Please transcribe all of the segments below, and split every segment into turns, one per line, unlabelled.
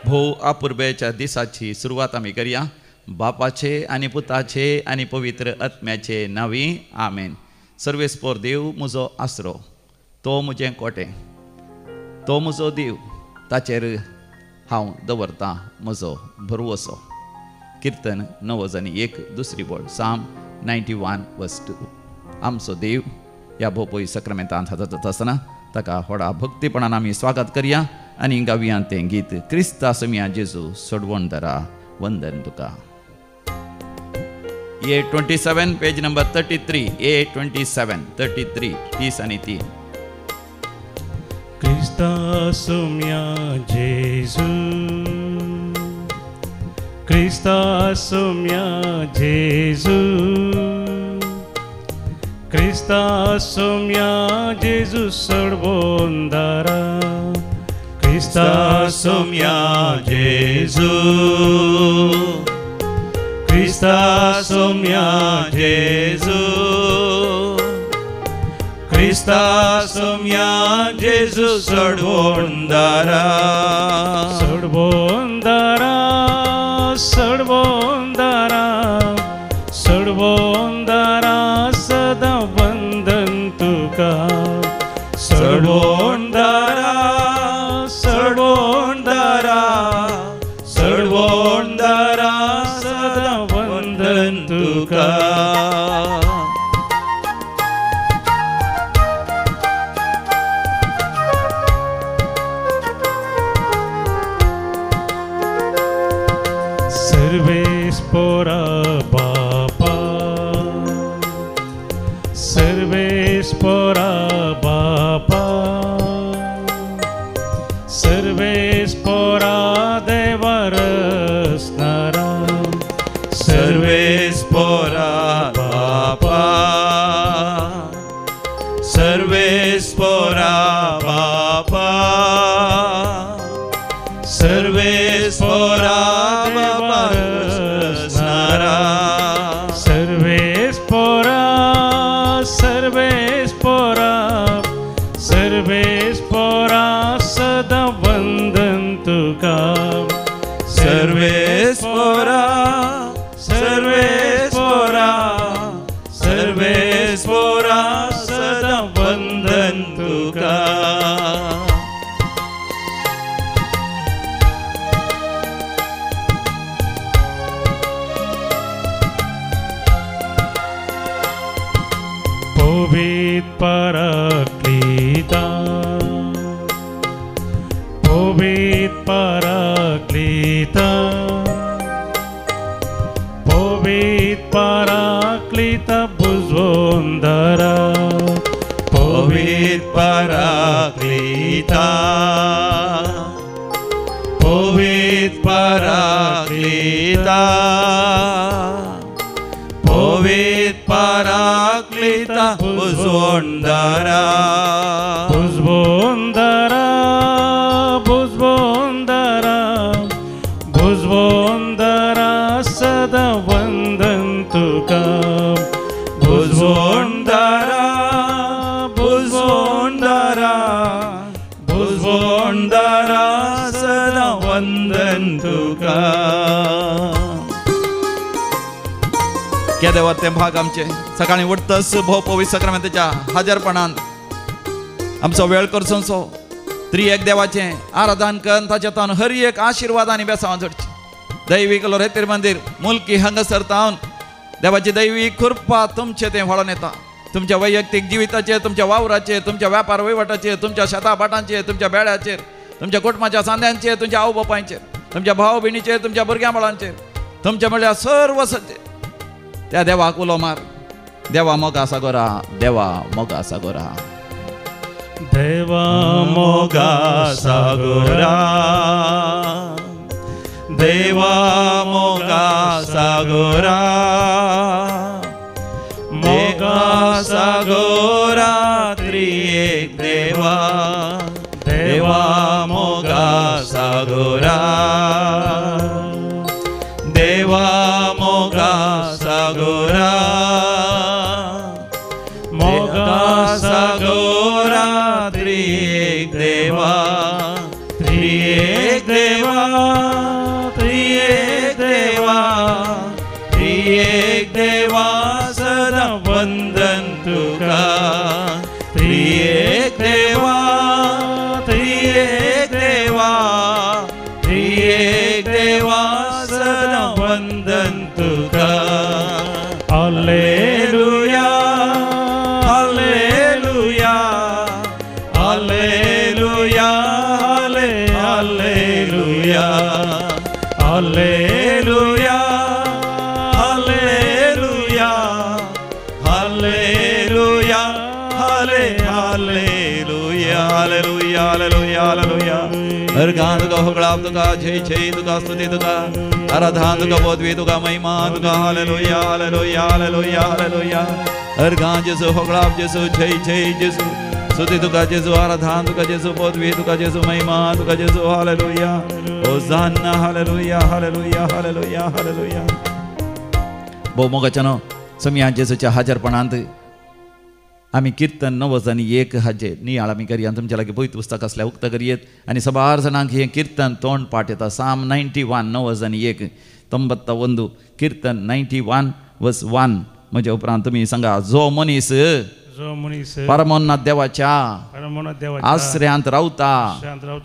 भोव अपुर्बेच्या दिसाची सुरवात आमी करया. बापाचे आनी पुताचे आनी पवित्र आत्म्याचे नांवी आमेन. सर्वेस्पोर देव म्हजो आसरो, तो म्हजें कोटें, तो म्हजो देव, ताचेर हांव दवरतां म्हजो भरवोसो. कीर्तन 9:1 दुसरी बोल साम 91:2. आमचो देव ह्या भोवपळी सक्रामेंतांत हाताळत आसतना ताका व्हडा भक्तीपणान आमी स्वागत करया आनी गावया तें गीत क्रिस्ता समिया जेजू सोडवण दरा वंदन तुका. A27 page number 33. A27 33 30 आनी 3.
Krista sumia Jesu, Krista sumia Jesu, Krista sumia Jesu sorbondara, Krista sumia Jesu, Krista sumia Jesu, Krista sumia Jesu sorbondara, sorbondara, sorbondara, sorbondara sada vandan tuka, sorbondara, sorbondara, sorbondara sada vandan tuka. Servespora Bapa, Servespora Bapa, Servespora Devarasnara, Servespora Bapa, Servespora Bapa, Servespora Devarasnara, Servespora, Servespora, Servespora sada vandan tuka, Servespora, Servespora, Servespora sada vandan tuka. Povit Paraklita, Povit Paraklita, Povit Paraklita Buzvondara, Povit Paraklita, Povit Paraklita, Povit Paraklita Buzvondara, Buzvondara, Buzvondara, Buzvondara sada vandan tuka, Buzvondara, Buzvondara, Buzvondara sada vandan tuka.
क्या देवा ते भाग आमचे सकाळी उठतस भोव पवित्र सक्रामेंताच्या हजरपणान आमचो वेळ करचो. त्रिएक देवाचे आराधन करून ताचे तावन हर एक आशिर्वाद आनी बेसांव जोडची. दैवीक लोरेतीर मंदिर मुल्की हांगासर तावन देवाची दैवीक कृपा तुमचे ते व्हळून येता. तुमच्या वैयक्तीक जिविताचेर, तुमच्या वावराचेर, तुमच्या व्यापार वैवटाचेर, तुमच्या शेता भाटांचेर, तुमच्या बेड्याचेर, तुमच्या कुटुंबाच्या सांद्यांचेर, तुमच्या आवय बापायचेर, तुमच्या भाव भयणीचेर, तुमच्या भुरग्यां बाळांचेर, तुमच्या म्हणल्यार सर्व सत्य त्या देवाक उलो मार. देवा मोगा सागोरा, देवा मोगा सागोरा,
देवा मोगा सागोरा, देवा मोगा सागोरा, मोगा सागोरा त्रिएक देवा, देवा मोगा सागोरा, देवा मोगा सागोरा, मोगा सागोरा त्रिएक देवा, त्रिएक देवा, वंदन तुका त्रिएक देवा त्रिएक देवा त्रिएक देवा सदा वंदन तुका hallelujah hallelujah hallelujah hallelujah hallelujah hallelujah hallelujah hallelujah hallelujah hallelujah hallelujah अर्गान तुका होगळाप तुका जय जय तुका स्तुती तुका आराधना तुका पदवी तुका महिमा तुका हालेलुया हालेलुया हालेलुया हालेलुया अर्गान जेसू होगळाप जेसू जय जय जेसू स्तुती तुका जेसू आराधना तुका जेसू पदवी तुका जेसू महिमा तुका जेसू hallelujah hosanna hallelujah hallelujah hallelujah hallelujah
भोव मोगाच्यानो समया जेसूच्या हाजरपणांत आमी कीर्तन 91 हाजे नियाळ आमी करया तुमच्या लागी पयत पुस्तक असल्या उक्त करियेत आनी सबार जाणांक हे कीर्तन तोंड पाठ येता साम 91 91 91 कीर्तन 91 वर्स 1 म्हणजे उपरांत तुम्ही सांगा जो मनीस परमोन्नत देवाच्या आश्रयांत रावता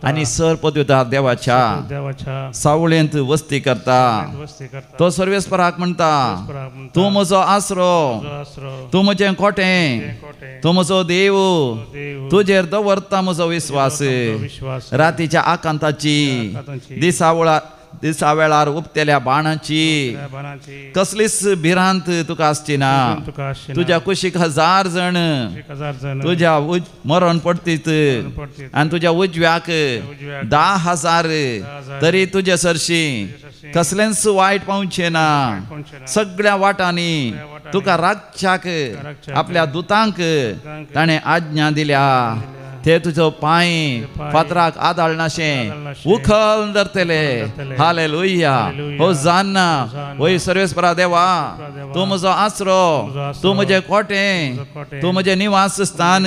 आणि सर पदवीदार देवाच्या सावळेंत वस्ती करता तो सर्वेस्पराक म्हणता तू म्हजो आसरो तू म्हजें कोटें तू म्हजो देव तुजेर दवरता म्हजो विश्वास रातीच्या आकांताची दिसा वेळार उपतेल्या बाणाची कसलीच भिरांत तुका आसची ना तुझ्या कुशीक 1000 जण तुझ्या मरण पडटीत आणि तुझ्या उजव्याक 10,000 तरी तुझे सरशी कसलेंच वायट पावचे ना सगळ्या वाटांनी तुका रातच्याक आपल्या दुतांक ताणे आज्ञा दिल्या ते तुजो पांय फातराक आदाळनाशे उखल धरतले हालेलुया होसाना ओय सर्वेस्परा देवा तू म्हजो आसरो तू म्हजे कोटें तू म्हजे निवास स्थान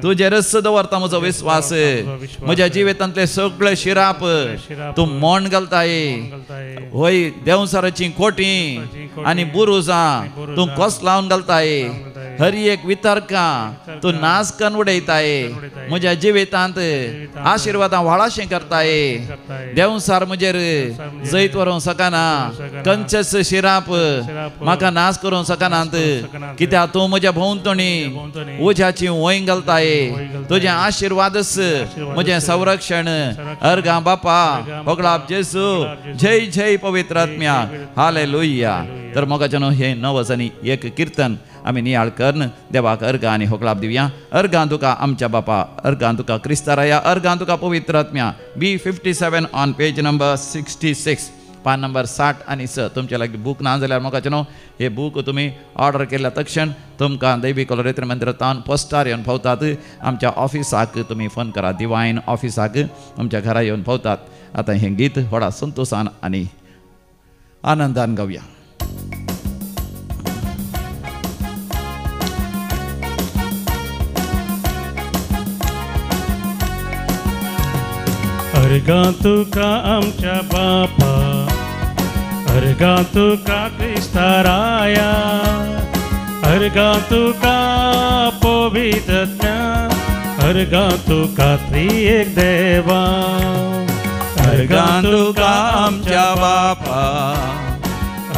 तुजेरच दवरता म्हजो विश्वास म्हज्या जिवितांतले सगळे शिराप तू मोण घालताय होय देवसाराची खोटी आनी बुरुजां तू कोस लावन घालताय हर एक वितर्कां तू नाश करून उडयताय म्हज्या जिवितांत आशिर्वादां व्हाळाशें करताय देवसार म्हजेर जैत व्हरूंक सकना कंचस शिराप म्हाका नाश करूंक सकनात कित्याक तूं म्हज्या भोंवतणी उज्याची वंय घालताय तुजें आशिर्वादच म्हजें संरक्षण अर्गा बापा होगळाप जेसू जय जय पवित्र आत्म्या हालेलुया तर मोगाच्यानो हे 91 कीर्तन आमी नियाळ करून देवाक अर्घ आनी होगळाप दिवया अर्गां तुका आमच्या बापा अर्गां तुका क्रिस्ताराया अर्गां तुका पवित्र आत्म्या B57 ऑन पेज नंबर 66 पान नंबर 60 आनी 6 तुमच्या लागीं बूक ना जाल्यार मोगाच्यानो हे बूक तुमी ऑर्डर केल्या तक्षण तुमकां दैवी कॉलरेत्र मंदिरांत पोस्टार येवन पावतात आमच्या ऑफिसाक तुमी फोन करा डिवायन ऑफिसाक तुमच्या घरा येवन पावतात आतां हें गीत व्हडा संतोशान आनी आनंदान गावया
अर्गा तुका आमच्या बापा अर्गा तुका क्रिस्ताराया अर्गा तुका पवित्र आत्म्या अर्गा तुका त्रिएक देवा
अर्गा तुका आमच्या बापा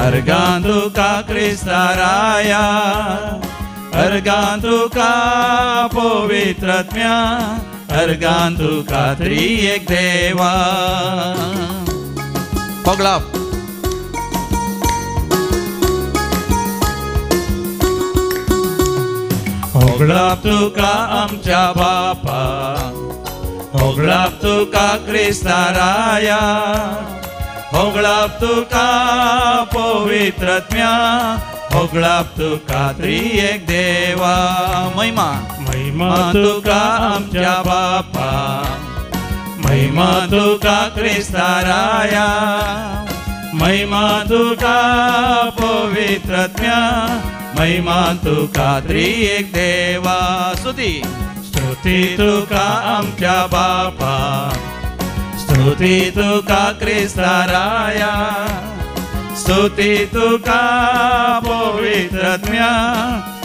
अर्गा तुका क्रिस्ताराया अर्गा तुका पवित्र आत्म्या अर्गां तुका त्रिएक देवा होगळाप होगळाप तुका आमच्या बापा होगळाप तुका क्रिस्ताराया होगळाप तुका पवित्र आत्म्या होगळाप तुका त्रिएक देवा महिमा
महिमा
तुका आमच्या बापा महिमा तुका क्रिस्ताराया महिमा तुका पवित्र आत्म्या महिमा तुका त्रिएक देवा स्तुती तुका आमच्या बापा स्तुती तुका क्रिस्ताराया स्तुती तुका पवित्र आत्म्या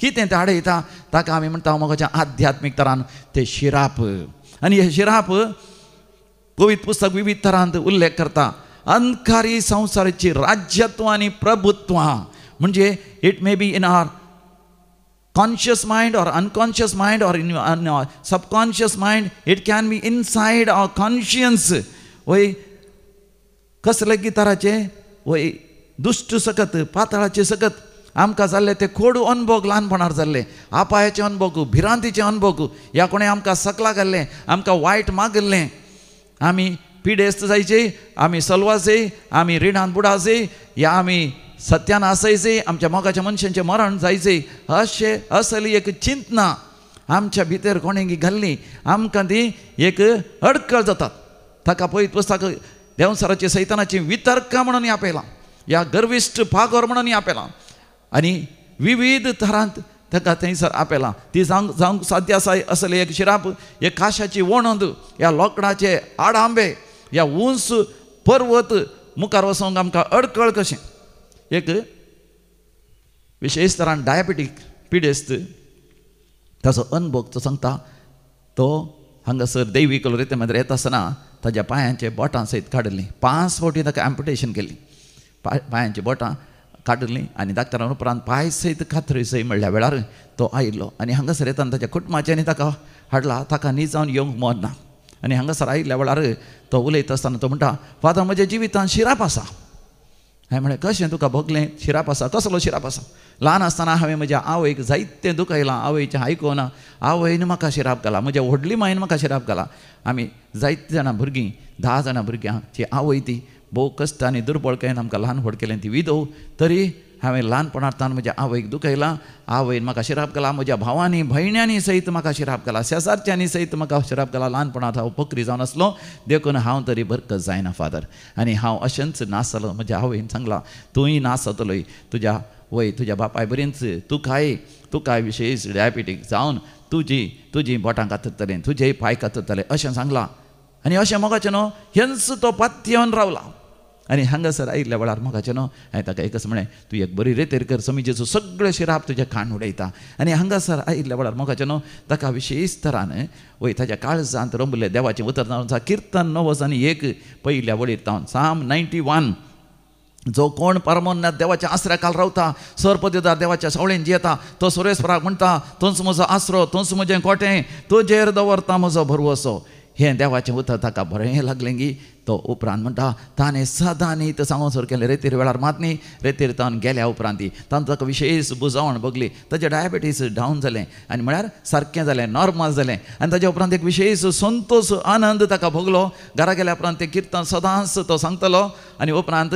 कितें तें आडयता ताका आमी म्हणटा मोगाचें आध्यात्मीक तरान ते शिराप. आनी हे शिराप पवित्र पुस्तक विविध तरांत उल्लेख करता. अंधकारी संवसाराची राज्यत्व आनी प्रभुत्वां म्हणजे it may be in our conscious mind or unconscious mind or in our subconscious mind, it can be inside our conscience. वय कसले गिताराचे वय दुष्ट सकत पाताळाचे सकत आमकां जाल्ले ते खोडू अनुभव ल्हानपणार जाल्ले, आपायाचे अनुभव, भिरांतीचे अनुभव, ह्या कोणे आमकां सकला घाल्लें, आमकां वायट मागल्लें, आमी पिडेस्त जायचे, आमी सलवासे, आमी रिणांत बुडाचे, या आमी सत्यान आसायचे, आमच्या मोगाच्या मनशांचें मरण जायचे, अशें असली एक चिंतना आमच्या भितर कोणें घाल्ली, आमकां ती एक अडकळ जातात. ताका पळयत पुस्तक देंवसाराची सैतानाची वितर्का म्हणून आपयलां, या गर्विश्ट फागोर म्हणून आपयलां आनी विविध तरांत ताका थंयसर आपयलां. ती जावंक साध्य आसा असले एक शिराप, एक काशाची वणंद, ह्या लोकडाचे आडांबे, ह्या उंच पर्वत मुखार वचोंक आमकां अडकळ कशें. एक विशेश तरान डायबेटीक पिडेस्त ताचो अनुभव तो सांगता. तो हांगासर दैवीक रितीन येता आसतना ताच्या पांयाचे बोटां सयत काडलीं, 5 फावटी ताका एम्पुटेशन केली, पांयाची बोटां काडलीं आनी डाक्टरान उपरांत पांय सयत कातरी सय म्हणल्या वेळार तो आयिल्लो. आनी हांगासर येताना ताच्या कुटुंबाच्यांनी ताका हाडला, ताका न्ही जावन येवंक मोद ना. आनी हांगासर आयिल्ल्या वेळार तो उलयता आसतना तो म्हणटा, फादर म्हज्या जिवितांत शिराप आसा. हांवें म्हळें कशें तुका भोगलें, शिराप आसा, कसलो शिराप आसा? ल्हान आसतना हांवें म्हज्या आवयक जायतें दुखयलां, आवयचें आयकोना, आवयन म्हाका शिराप घाला, म्हज्या व्हडली मायन म्हाका शिराप घाला. आमी जायते जाणां भुरगीं, 10 जाणां भुरग्यांची आवय ती भोव कश्ट आनी दुर्बळकायेन आमकां ल्हान व्हड केलें, ती विधव. तरी हांवें ल्हानपणांतल्यान म्हज्या आवयक दुखयलां, आवयन म्हाका शिराप घाला, म्हज्या भावांनी भयण्यांनी सयत म्हाका शिराप घाला, शेजारच्यांनी सयत म्हाका शिराप घाला. ल्हानपणांत हांव पकरी जावन आसलो, देखून हांव तरी बरकत जायना फादर. आनी हांव अशेंच नासलो. म्हज्या आवयन सांगलां, तूंय नासतलोय, तुज्या वय तुज्या बापाय बरींच, तुकाय विशेश डायबेटीक जावन तुजी बोटां कातरतलें, तुजेय पांय कातरतले अशें सांगलां. आनी अशें मोगाचें न्हू, हेंच तो पातयेवन रावला. आनी हांगासर आयिल्ल्या वेळार मोगाचें न्हू, हांवें ताका एकच म्हळें, तूं एक बरी रेतेर कर, समिजेचो सगळे शिराप तुजे कान उडयता. आनी हांगासर आयिल्ल्या वेळार मोगाचें न्हू, ताका विशेश तरान वय ताच्या काळजांत रंबले देवाचें उतर जावन किर्तन 91 पयल्या वळीर तावन साम 91, जो कोण परमोन्नत देवाच्या आसऱ्याखाल रावता, सर्पदेदार देवाच्या सावळेन जियेता, तो सुरेस्पराक म्हणटा, तोच म्हजो आसरो, तोच म्हजें कोटें, तुजेर दवरता म्हजो भरवसो. हें देवाचें उतर ताका बरें लागलें गी. तो उपरांत म्हणटा, ताणें सदां न्हीद सांगोसर केलें. रेतीर वेळार मात न्ही, रेतीर तावन गेल्या उपरांत ताका विशेश बुजावण भोगली. ताचें डायबेटीस डावन जालें आनी म्हळ्यार सारकें जालें, नॉर्मल जालें. आनी ताच्या उपरांत एक विशेश संतोश आनंद ताका भोगलो. घरा गेल्या उपरांत तें किर्तन सदांच तो सांगतलो. आनी उपरांत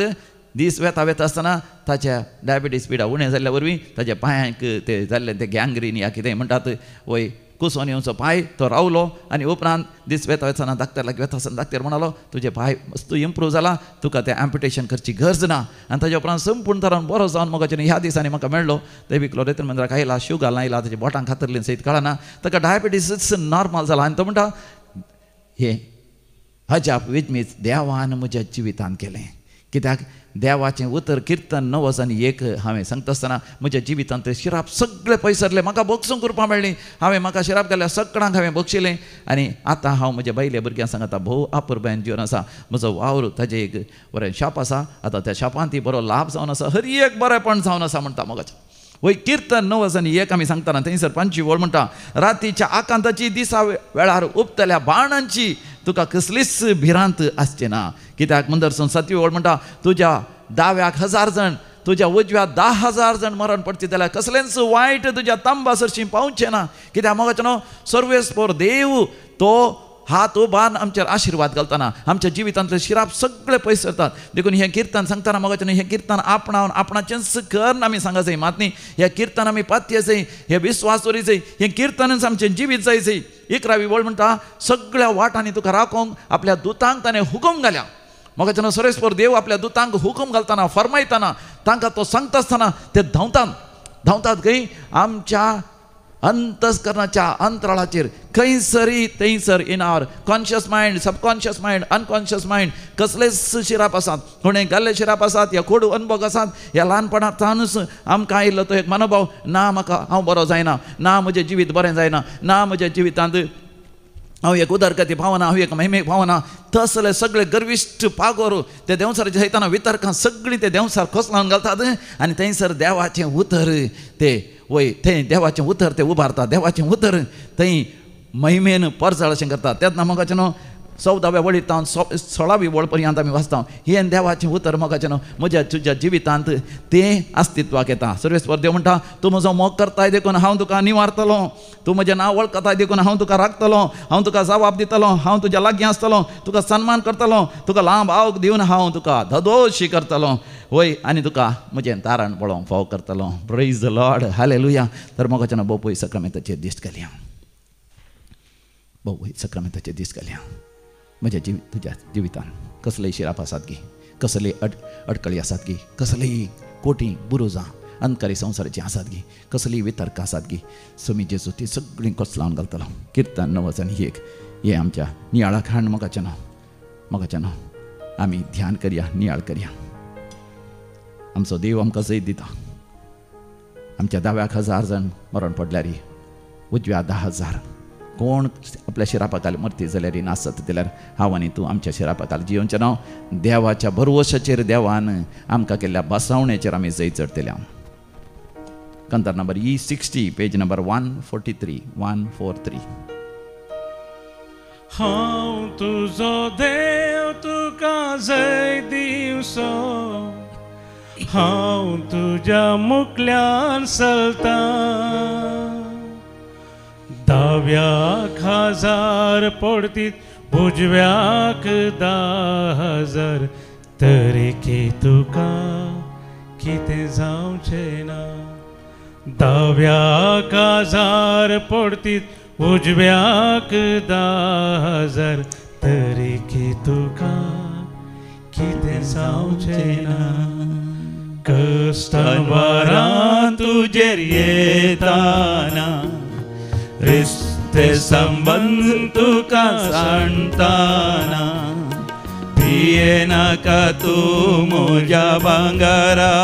दीस वेता आसतना ताच्या डायबेटीस पिडा उणें जाल्ल्या वरवीं ताच्या पांयांक ते जाल्लें तें गँग्रीन या कितें म्हणटात वय कुसोन येवचो पांय तो रावलो. आनी उपरांत दीस वेता आसतना डाक्टर लागीं वेता आसतना डाक्टर म्हणालो, तुजे पांय मस्त इम्प्रूव जाला, तुका तें एम्पुटेशन करची गरज ना. आनी ताच्या उपरांत संपूर्ण तरान बरो जावन मोगाचें ह्या दिसांनी म्हाका मेळ्ळो. दैवीक रेतीन मंदिराक आयला, शू घालून आयला, ताच्या बोटां खातरलें सयत कळना, ताका डायबेटीसच नॉर्मल जाला. आनी तो म्हणटा, हें अजाप विजमीच देवान म्हज्या जिवितांत केलें. कित्याक देवाचें उतर किर्तन 91 हांवें सांगता आसतना म्हज्या जिवितांत शिराप सगळे पयसरले, म्हाका बक्षूंक करपा मेळ्ळी. म्हाका शिराप घाल्ल्या सगळ्यांक हांवें बक्षिलें. आनी आतां हांव म्हज्या बायल्या भुरग्यांक सांगता, भोव आपुरबायन जीवन आसा, म्हजो वावर ताजें एक बरें शाप आसा. आतां त्या शापांत ती बरो लाभ जावन आसा, हर एक बरेंपण जावन आसा म्हणटा मोगाचें. वय किर्तन 91 आमी सांगतना थंयसर 5वी वळ म्हणटा, रातीच्या आकांताची दिसा वेळार उपतल्या बाणांची तुका कसलीच भिरांत आसची ना. कित्याक मंदरसून 7वी वळ म्हणटा, तुज्या दाव्याक 1000 जाण, तुज्या उजव्या 10,000 जाण मरण पडचे जाल्यार कसलेंच वायट तुज्या तांबा सरशी पावचें ना. कित्याक मोगाचें न्हू, सर्वेस्पोर देव तो हात उबान आमचेर आशिर्वाद घालतना आमच्या जिवितांतले शिराप सगळे पयसरतात. देखून हें किर्तन सांगतना मोगाचें न्हू, हें किर्तन आपणावन आपणाचेंच करन आमी सांगा जाय. मात न्ही, हें किर्तन आमी पातये जाय, हें विस्वास दवरी जाय, हें किर्तनच आमचें जिवीत जाय. 11वी वळ म्हणटा, सगळ्या वाटांनी तुका राखोंक आपल्या दुतांक ताणें हुकूम घाल्या. मोगाचें न्हू, सर्वेस्पोर देव आपल्या दुतांक हुकूम घालतना, फरमायतना तांकां तो सांगता आसतना ते धांवतात खंय आमच्या अंतस्करणाच्या अंतराळाचेर खंयसरी थंयसर in our conscious mind, subconscious mind, unconscious mind कसलेच शिराप आसात, कोणें घाल्ले शिराप आसात, ह्या कोडू अनुभव आसात, ह्या ल्हानपणांतल्यानूच आमकां आयिल्लो तो एक मनोभाव, ना म्हाका हांव बरो जायना, ना म्हजें जिवीत बरें जायना, ना म्हज्या जिवितांत हांव एक उदरगती पावना, हांव एक महिमेक पावना, तसले सगळे गर्विश्ट पागोर ते देंवसराच्या सैताना वितर्कां सगळीं ते देंवसार खोसलावन घालतात आनी थंयसर देवाचें उतर ते वय थंय देवाचें उतर ते उबारता, देवाचें उतर थंय महिमेन परजळ अशें करता. तेन्ना मोगाचें न्हू 14व्या वळींत 16वी वळ पर्यंत आमी वाचता, हें देवाचें उतर मोगाचें न्हू म्हज्या तुज्या जिवितांत तें अस्तित्वाक येता. सर्वेस्वर देव म्हणटा, तूं म्हजो मोग करताय देखून हांव तुका निवारतलो, तूं म्हजें नांव वळखताय देखून हांव तुका राखतलो, हांव तुका जबाब दितलो, हांव तुज्या लागीं आसतलो, तुका सन्मान करतलो, तुका लांब आवक दिवन हांव तुका धदोशी करतलो, वय आनी तुका म्हजें तारण पळोवंक फाव करतलो. Praise the Lord, hallelujah. तर मोगाचें न्हू बोपय सक्रामेंताचेर दीस घालया, बोपय सक्रामेंताचेर दीस घालया. म्हज्या तुज्या जिवितान कसलेय शिराप आसात गी, कसलेय अडकळी आसात गी, कसलेय कोटी बुरुजां अंतकारी संवसाराची आसात गी, कसलीय वितर्क आसात गी, समी जेजू ती सगळीं कोसलावन घालतलो. किर्तन 9 आनी 1 हे आमच्या नियाळाक हाड मोगाचें न्हू आमी ध्यान करया, नियाळ करया. आमचो देव आमकां जैत दिता. आमच्या दाव्याक 1000 जण मरण पडल्यार उजव्या 10,000 कोण आपल्या शिरापाकाल मरती जाल्यार नासत जाल्यार हांव आनी तूं आमच्या शिरापाकाल जियोवचें नांव देवाच्या भरवशाचेर देवान आमकां केल्ल्या बसावणेचेर आमी जैत चडतल्या. कंतर नंबर E60 पेज नंबर 143.
हांव तुजो देव तुका जैत दिवचो, हांव तुज्या मुखल्यान चलता. दाव्याक 1000 पडटीत उजव्याक 10,000 तरीके तुका कितें जावचें ना. दाव्याक 1000 पडटीत उजव्याक 10,000 तरीके तुका कितें जावचें ना. कश्टान वरां तुजेर येताना रिश्ते संबंध तुका सांडताना भिये नाका तूं म्हज्या भांगारा,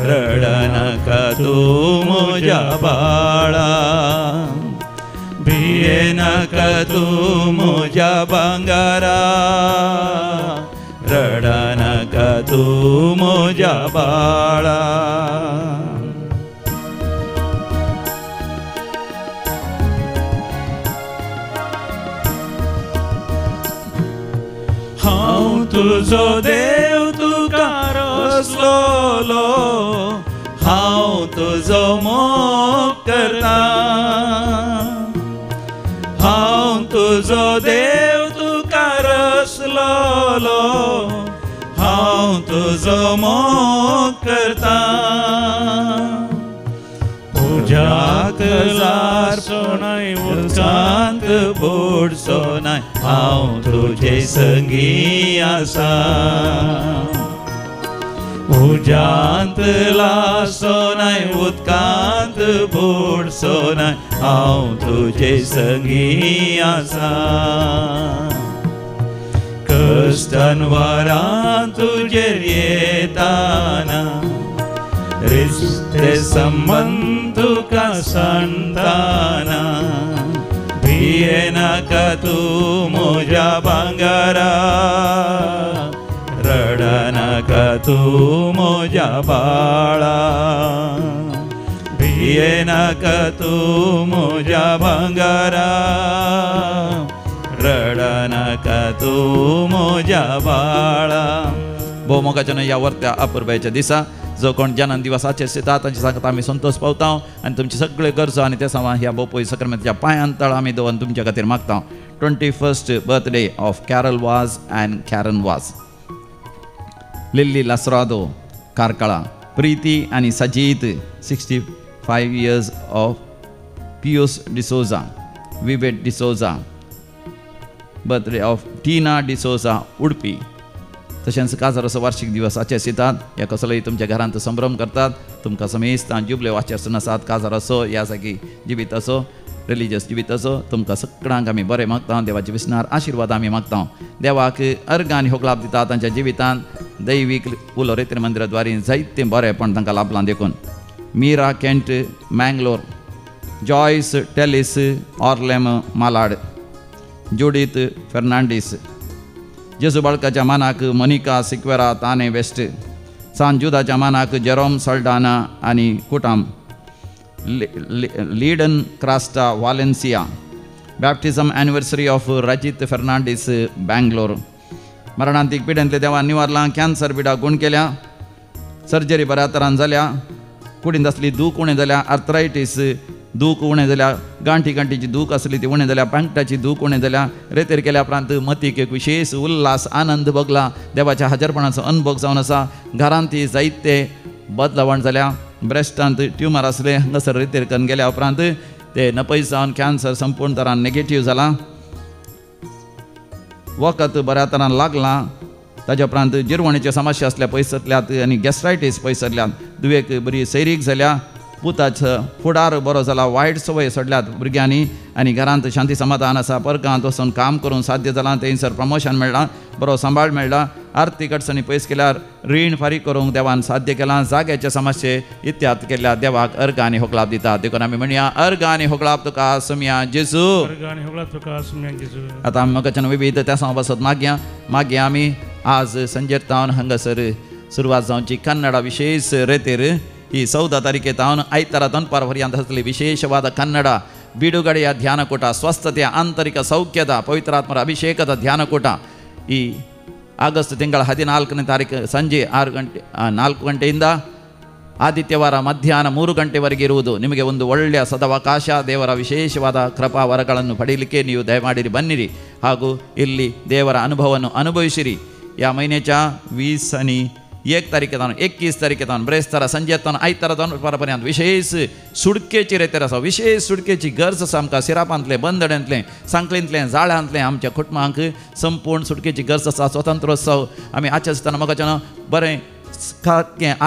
रड नाका तूं म्हज्या बाळा, भिये नाका तूं म्हज्या भांगारा, रड नाका तूं म्हज्या बाळा. हांव तुजो देव तुका रचलोलो, हांव तुजो मोग करता. हांव तुजो देव तुका रचलोलो, हांव तुजो मोग करता. उज्याक जारचो नाय, उदकांत बुडचो नाय, हांव तुजे संगी आसा. उज्यांत लासो नाय, उदकांत बुडचो नाय, हांव तुजे संगी आसा. कश्टान वरां तुजेर येताना रिश्ते संबंध तुका सांडताना भिये नाका तूं म्हज्या भांगारा, रड नाका तूं म्हज्या बाळा, भिये नाका तूं म्हज्या भांगारा, रड नाका तूं म्हज्या बाळा.
भोव मोगाचें ह्या वर्त्या अपुरबायेच्या दिसा जो कोण जनान दिवसाचे सिता तांचे सांगता आमी संतोष पावता आनी तुमचे सगळे गरजो आनी ते सामान ह्या बोपय सक्रामेंताच्या पांयां तळ आमी दवरून तुमच्या खातीर मागता. 21st birthday of Carol Vaz and Karen Vaz, Lilly Lasrado Karkala, Preethi आनी Sajith 65 years of Pious D'Souza, Vivet D'Souza, birthday of Tina D'Souza Udupi, तशेंच काजाराचो वार्षिक दिवस आचेसितात. ह्या कसलोय तुमच्या घरांत संभ्रम करतात. तुमकां समेस्तां जुबले आचरसून आसात. काजाराचो ह्या जागी जिवीत असो, रिलिजियस जिवीत असो, तुमकां सगळ्यांक आमी बरें मागता. देवाचे विस्नार आशिर्वाद आमी मागता. देवाक अर्घ आनी होगलाप दिता तांच्या जिवितांत. दैवीक उलो रेतीर मंदिराद्वारे जायते बरेपण तांकां लाभलां देखून. मीरा केंट मँगलोर, जॉयस टेलिस ऑर्लेम मालाड, जुडीत फेर्नांडीस, जेजू बाळकाच्या मानाक मोनिका सिक्वेरा ताने वेस्ट, सान जुदाच्या मानाक जेरोम सल्डाना आनी कुटाम, Leedon Crasta Valencia, baptism anniversary of Rajith Fernandes Bangalore. मरणांतीक पिड्यांतले देवान निवारलां. कॅन्सर पिडा गुण केल्या. सर्जरी बऱ्या तरान जाल्या. कुडींत असली दूख उणें जाल्या. आर्थरायटीस दूख उणें जाल्या. गांठीची दूख आसली ती उणें जाल्या. पांगटाची दूख उणें जाल्या. रेतेर केल्या उपरांत मतीक एक विशेष उल्हास आनंद भोगला. देवाच्या हजरपणाचो अनुभव जावन आसा. घरांत ती जायते बदलावण जाल्या. ब्रेस्टांत ट्युमर आसले, हांगासर रेतेर करून गेल्या उपरांत ते नपयस जावन कॅन्सर संपूर्ण तरान नेगेटीव जाला. वखद बऱ्या तरान लागलां. ताच्या उपरांत जिरवणेच्यो समस्या आसल्या पयस जातल्यात आनी गॅस्ट्रायटीस पयस जातल्यात. दुयेक बरी सैरीक जाल्या. पुताचो फुडार बरो जाला. वायट संवय सोडल्यात भुरग्यांनी आनी घरांत शांती समाधान आसा. परगांत वचून काम करून साध्य जालां. थंयसर प्रमोशन मेळ्ळां. बरो सांबाळ मेळ्ळा. आर्थीक अडचणी पयस केल्यार रीण फारीक करूंक देवान साध्य केलां. जाग्याचे समस्ये इत्याद केल्या. देवाक अर्घ आनी होगलाप दिता. देखून आमी म्हणया अर्घ आनी होगलाप तुका सुमया जेजू. आतां आमी म्हाका विविध त्या बसत मागया आमी आज संजेर हांगासर सुरवात जावची कन्नडा विशेष रेतेर ही 14 तारखेतावन आयतारा दनपार पर्यंत आसतली विशेषवाದ ಕನ್ನಡ ಬಿಡುಗಡೆಯ ಧ್ಯಾನಕೂಟ, ಸ್ವಸ್ಥತೆಯ ಆಂತರಿಕ ಸೌಖ್ಯದ ಪವಿತ್ರಾತ್ಮರ ಅಭಿಷೇಕದ ಧ್ಯಾನಕೂಟ ಈ ಆಗಸ್ಟ್ ತಿಂಗಳ 14ನೇ ತಾರೀಕು ಸಂಜೆ 4 ಗಂಟೆಯಿಂದ ಆದಿತ್ಯವಾರ ಮಧ್ಯಾಹ್ನ 3 ಗಂಟೆವರೆಗೆ ಇರುವುದು. ನಿಮಗೆ ಒಂದು ಒಳ್ಳೆಯ ಸದವಕಾಶ. ದೇವರ ವಿಶೇಷವಾದ ಕೃಪಾ ವರಗಳನ್ನು ಪಡೆಯಲಿಕ್ಕೆ ನೀವು ದಯಮಾಡಿರಿ ಬನ್ನಿರಿ ಹಾಗೂ ಇಲ್ಲಿ ದೇವರ ಅನುಭವವನ್ನು ಅನುಭವಿಸಿರಿ. या महिन्याच्या 20 आणि 1 तारखेतावन 21 तारखेतावन ब्रेस्तारा संजेतावन आयतारा दनपारपर्यंत विशेष सुडकेची रेतेर आसा. विशेष सुडकेची गरज आसा आमकां. सिरापांतले, बंदड्यांतले, सांकळींतले, जाळ्यांतले आमच्या कुटुंबांक संपूर्ण सुडकेची गरज आसा. स्वतंत्रोत्सव आमी आजच्या आसतना म्हाका बरें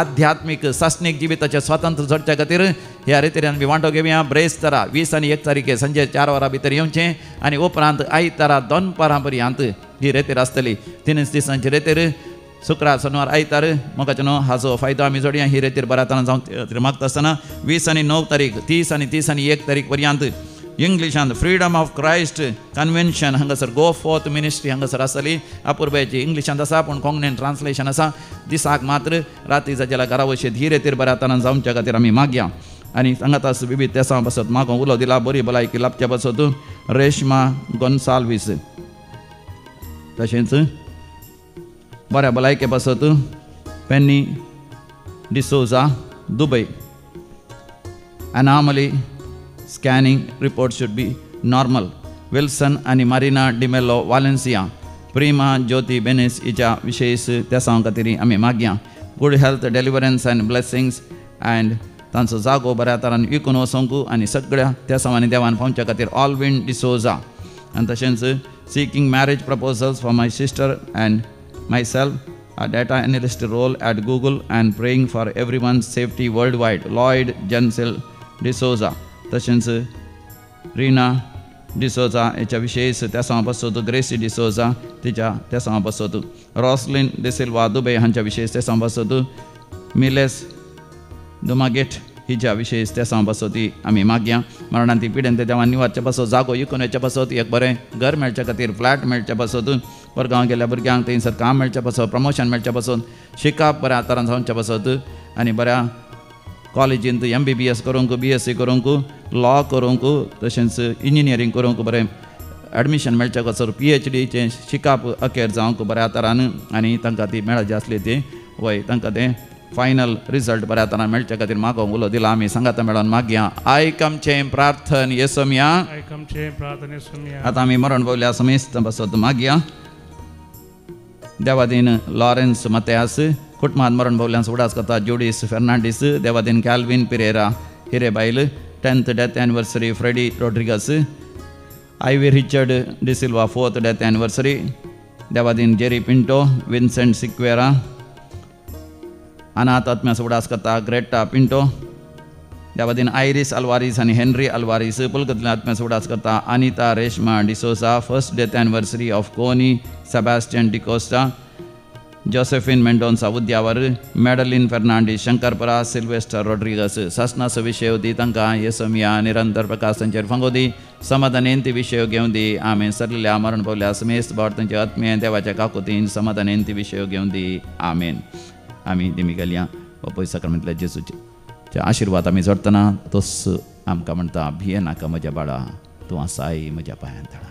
आध्यात्मिक सासणीक जिविताचे स्वातंत्र्य जोडच्या खातीर ह्या रेतीर आमी वांटो घेवया. ब्रेस्तारा 20 आणि 1 तारखे संजे 4 वरां भितर येवचें आनी उपरांत आयतारा दनपारां पर्यंत ही रेतीर आसतली. 3 दिसांची रेतीर शुक्रार, शनिवार, आयतार. म्हाका हाजो फायदो आमी जोडया. ही रेतीर बऱ्या तरान जावंक मागता आसतना 20 आणि 9 तारीख, 30 आणि 30 आणि 1 तारीख पर्यंत इंग्लिशान फ्रीडम ऑफ क्रायस्ट कन्वेन्शन हांगासर गो फोर्थ मिनिस्ट्री हांगासर आसतली. अपुर्बाची इंग्लिशांत आसा पूण कोंकणीन ट्रान्सलेशन आसा. दिसाक मात्र राती जाल्यार घरा वचत ही रेतीर बऱ्या तरान जावच्या खातीर आमी मागया. आनी सांगात आस विविध तेसां बसत म्हाका उलो दिला. बरी भलायकी लाभच्या बसत रेश्मा गोन्साल्वीस, तशेंच बऱ्या भलायके बसत पेनी डिसोजा दुबय. Anomaly scanning report should be normal. Wilson आणि मारिना डिमेलो वालेन्सिया. प्रिमा ज्योती बेनिस हिच्या विशेष तेसां खातीर आमी मागया. Good health, deliverance and blessings and तांचो जागो बऱ्या तरान विकून वचोंक आनी सगळ्या तेसांनी देवान पावच्या खातीर ऑलविन डिसोजा. आनी तशेंच seeking marriage proposals for my sister and myself, a data analyst role at Google and praying for everyone's safety worldwide. Lloyd Jensel D'Souza. तशेंच रीना डिसोजा हेच्या विशेष तेसां बसत. ग्रेसी डिसोजा तिच्या तेसां बसत. रॉसलिन डिसिल्वा दुबय हांच्या विशेष तेसां बसत. मिलेस दुमागेट हिच्या विशेष तेसां बसती आमी मागया. मरणांती पिड्यांत देवान निवारचे बसत. जागो विकून येवचे बसत. एक बरें घर मेळच्या खातीर फ्लॅट मेळचे बसत. परगांव गेल्या भुरग्यांक थंयसर काम मेळचें बसत. प्रमोशन मेळचें बसत. शिकप बऱ्या तरान जावचें बसत. आनी बऱ्या कॉलेजींत MBBS करूंक, BSc करूंक, लॉ करूंक, तशेंच इंजिनियरींग करूंक बरें एडमिशन मेळचें बसत. PhDचें शिकप अखेर जावंक बऱ्या तरान आनी तांकां ती मेळ जी आसली ती वय तांकां तें फायनल रिजल्ट बऱ्या तरान मेळच्या खातीर म्हाका उलो दिला. आमी सांगाता मेळोन मागया. आयकमचें प्रार्थन येसोम्या. आतां आमी मरण पावल्या समेस्त बसत मागया. देवादीन लॉरेन्स मतेयास कुटुंबांत मरण पावल्यांस उडास करता. जुडीस फेर्नांडीस. देवादीन Calvin Pereira Hirebail. 10th death anniversary Freddy Rodrigues. Ivy Richard D'Silva 4th death anniversary. देवादीन जेरी पिंटो, विन्सेंट सिक्वेरा, अनाथ आत्म्याचो उडास करता ग्रेटा पिंटो, देवादीन आयरिस अल्वारीस आनी हेनरी अल्वारीस पुलकतल्या आत्म्याचो उडास करता Anita Reshma D'Souza, first death anniversary of Connie Sebastian D'Costa, Josephine Mendonca Udyavar, Madeline Fernandes Shankerpura, Sylvester Rodrigues शासनाचो विशय दी तांकां येसमिया निरंतर प्रकाश तांचेर फांगो दी, समाधानेंती विशय घेवन दी, आमी सरलेल्या मरण पावल्या समेस्त भाव तांचे आत्मे देवाच्या काकुतीन समाधानेंती विशय घेवन दी, आमेन. आमी दिमी गेल्या पवित्र साक्रामेंतल्या जेजूच्या आशिर्वाद आमी जोडटना तोच आमकां म्हणटा भिये नाका म्हज्या बाळा, तूं आसाय म्हज्या पांयां तळा.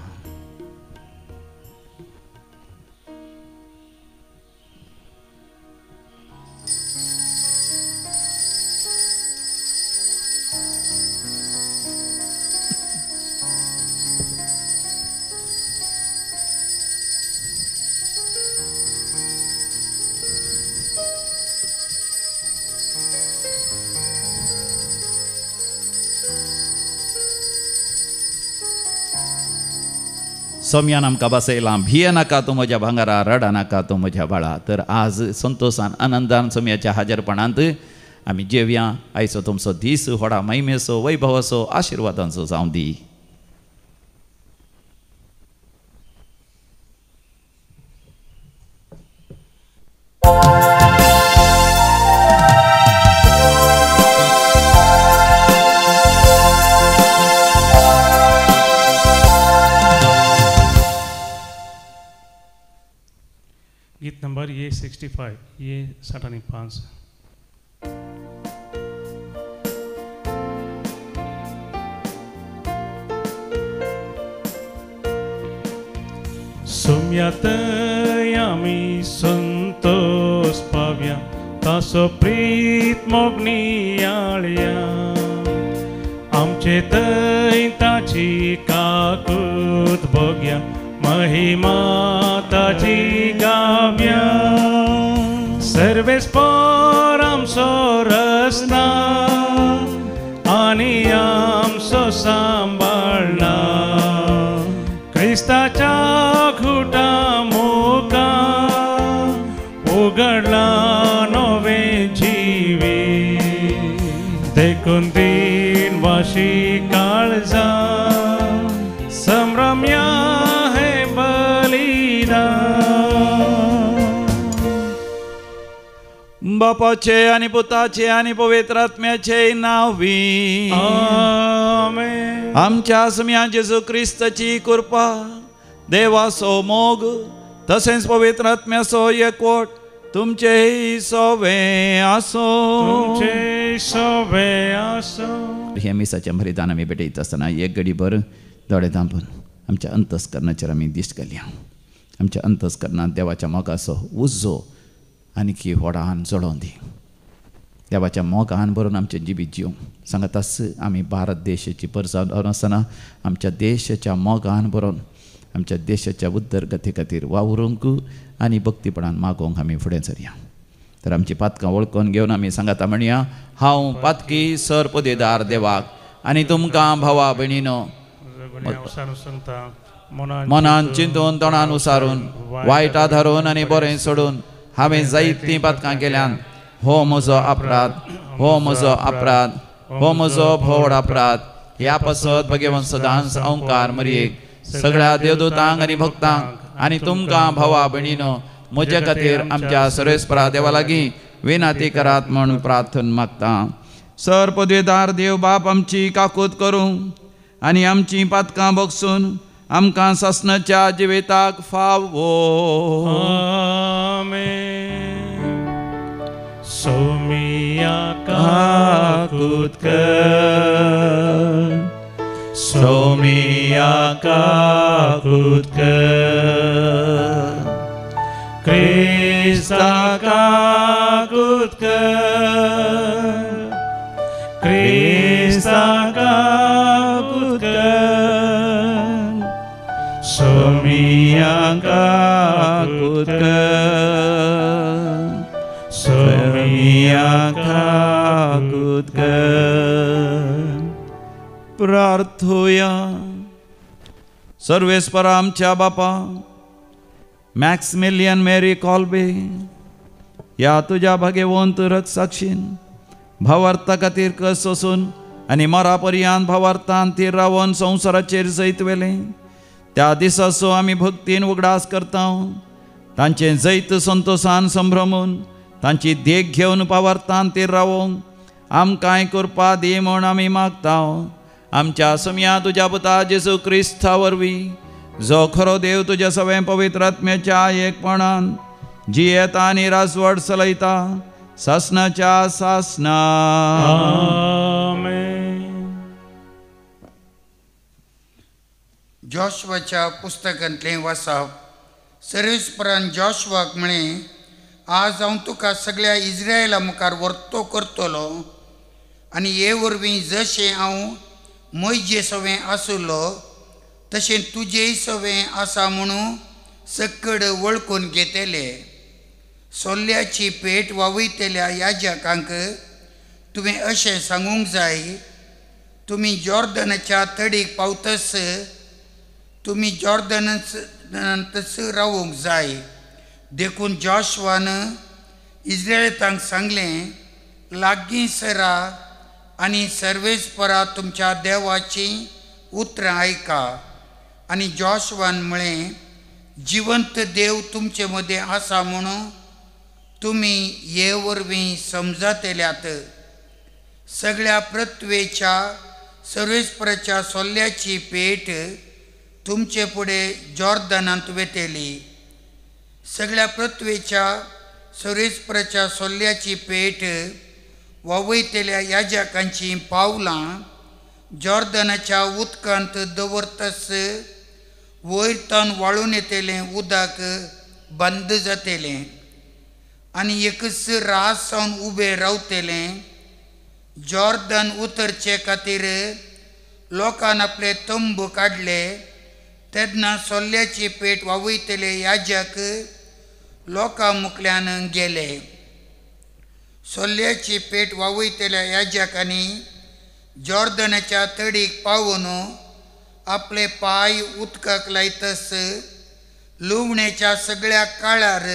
सोम्यान आमकां बसयलां भिये नाका तूं म्हज्या भांगरा, रडा नाका तूं म्हज्या बाळा. तर आज संतोशान आनंदान सोम्याच्या हाजीरपणांत आमी जेवया. आयचो तुमचो दीस व्हडा महिमेचो वैभवाचो आशिर्वादांचो जावं दी.
गीत नंबर ये 65, ये 65. सोम्यात आमी संतोष पावया, तासो प्रीत मोगणी आळया, आमचे थंय ताची काकूत भोग्या, महिमा ताची गाव्या. सर्वेस्पर आमचो रस्ता आनी आमचो सांबाळना, क्रिस्ताच्या खुटा मुखार उगडला नवे जिवी. देखून दिन वाशी काळजा संभ्रम्या
बापाचे आनी पुताचे आनी पवित्र आत्म्याचे नावी
आमेन.
आमच्या सम्या जेजू क्रिस्ताची कृपा, देवाचो मोग तसेच पवित्र आत्म्याचो एकवट तुमचे सोवे आसो.
तुमचे सोवे आसो.
हे मिसाच्या मरिदान आमी भेटयत आसतना एक घडीभर दोळे धांपून आमच्या अंतस्करणाचेर आमी दिश्ट घालया. आमच्या अंतस्करणांत देवाच्या मोगाचो उज्जो आनीक व्हडान जळोवन दी. देवाच्या मोगान भरून आमचे जिबीत जीव सांगतास आमी भारत देशाची परसावन आसतना आमच्या देशाच्या मोगान भरून आमच्या देशाच्या उदरगती खातीर वावरूंक आनी भक्तीपणान मागोवंक आमी फुडें सरया. तर आमची पातकां वळखून घेवन आमी सांगता म्हणया, हांव पातकी सर पदेदार देवाक आनी तुमकां भावा भयणीनो मनान चिंतून तोंडान उसारून वायट आधारून आनी बरें सोडून हांवें जायतीं पातकां केल्यान हो म्हजो अपराध, हो म्हजो अपराध, हो म्हजो भोवड अपराध. ह्या पासत भगवंत सदांच ओंकार मरयेक सगळ्या देवदूतांक आनी भक्तांक आनी तुमकां भावा भयणीनो म्हजे खातीर आमच्या सर्वेस्परा देवा लागीं विनाती करात म्हूण प्रार्थना मागता. सर पदवेदार देव बाप आमची काकूत करूं आनी आमची पातकां बगसून आमकां ससनाच्या जिविताक फावो.
सोमिया काकूत कर,
सोमिया काकूत कर,
क्रिस्ता काकूत कर, क्रिस्ता काकूत कर,
सोमिया काकूत कर, सोमिया काकूत कर.
प्रार्थुया. सर्वेस्परा आमच्या बापा, मॅक्समिलियन मेरी कॉल्बे, या तुझ्या भगेवंत रक्षसाक्षीन भावार्था खातीर कस सोसून आनी मरापर्यंत भावार्थान तीर रावन संवसाराचेर जैत वेले, त्या दिसाचो आमी भक्तीन उगडास करता. तांचे जैत संतोषान संभ्रमून तांची देख घेवन भावार्थान तीर रावोंक आमकांय करपा दी म्हूण आमी मागता. आमच्या समया तुज्या पुता जेजू क्रिस्ता वरवीं, जो खरो देव तुज्या सगळे पवित्र आत्म्याच्या एकपणान जियेता आनी राजवट चलयता सासनाच्या सासना.
जॉशवाच्या पुस्तकांतलें वाचप. सर्वेस्परान जॉशवाक म्हळें, आज हांव तुका सगळ्या इस्रायेला मुखार वर्तो करतलो आनी हे वरवीं जशें हांव मोइजे सवें आसलो तशें तुजेय सवें आसा म्हणून सकड वळखून घेतले. सोल्ल्याची पेट वावयतल्या याजकांक तुवें अशें सांगूंक जाय, तुमी जॉर्दनाच्या तडीक पावतस तुमी जॉर्दनांतच रावूंक जाय. देखून जॉशवान इस्रायेलांक सांगलें, लागीं सरा आनी सर्वेस्परा तुमच्या देवाची उतरां आयका. आनी जॉशवान म्हळें, जिवंत देव तुमचे मदें आसा म्हणून तुमी हे वरवीं समजतल्यात. सगळ्या पृथ्वेच्या सर्वेस्पराच्या सोल्ल्याची पेट तुमचे फुडें जॉर्दनांत वेतेली. सगळ्या पृथ्वेच्या सर्वेस्पराच्या सोल्ल्याची पेट वावयतल्या याजकांची पावलां जॉर्दनाच्या उदकांत दवरतस वयर तावन वाळून येतलें उदक बंद जातलें आनी एकच रास सावन उबें रावतलें. जॉर्दन उतरचे खातीर लोकांन आपले तंबू काडले. तेन्ना सोल्ल्याची पेट वावयतले याजक लोकां मुखल्यान गेले. सोल्ल्याची पेट वावयतल्या याजकांनी जॉर्दनाच्या तडीक पावून आपले पाय उदकाक लायतस लुवणेच्या सगळ्या काळार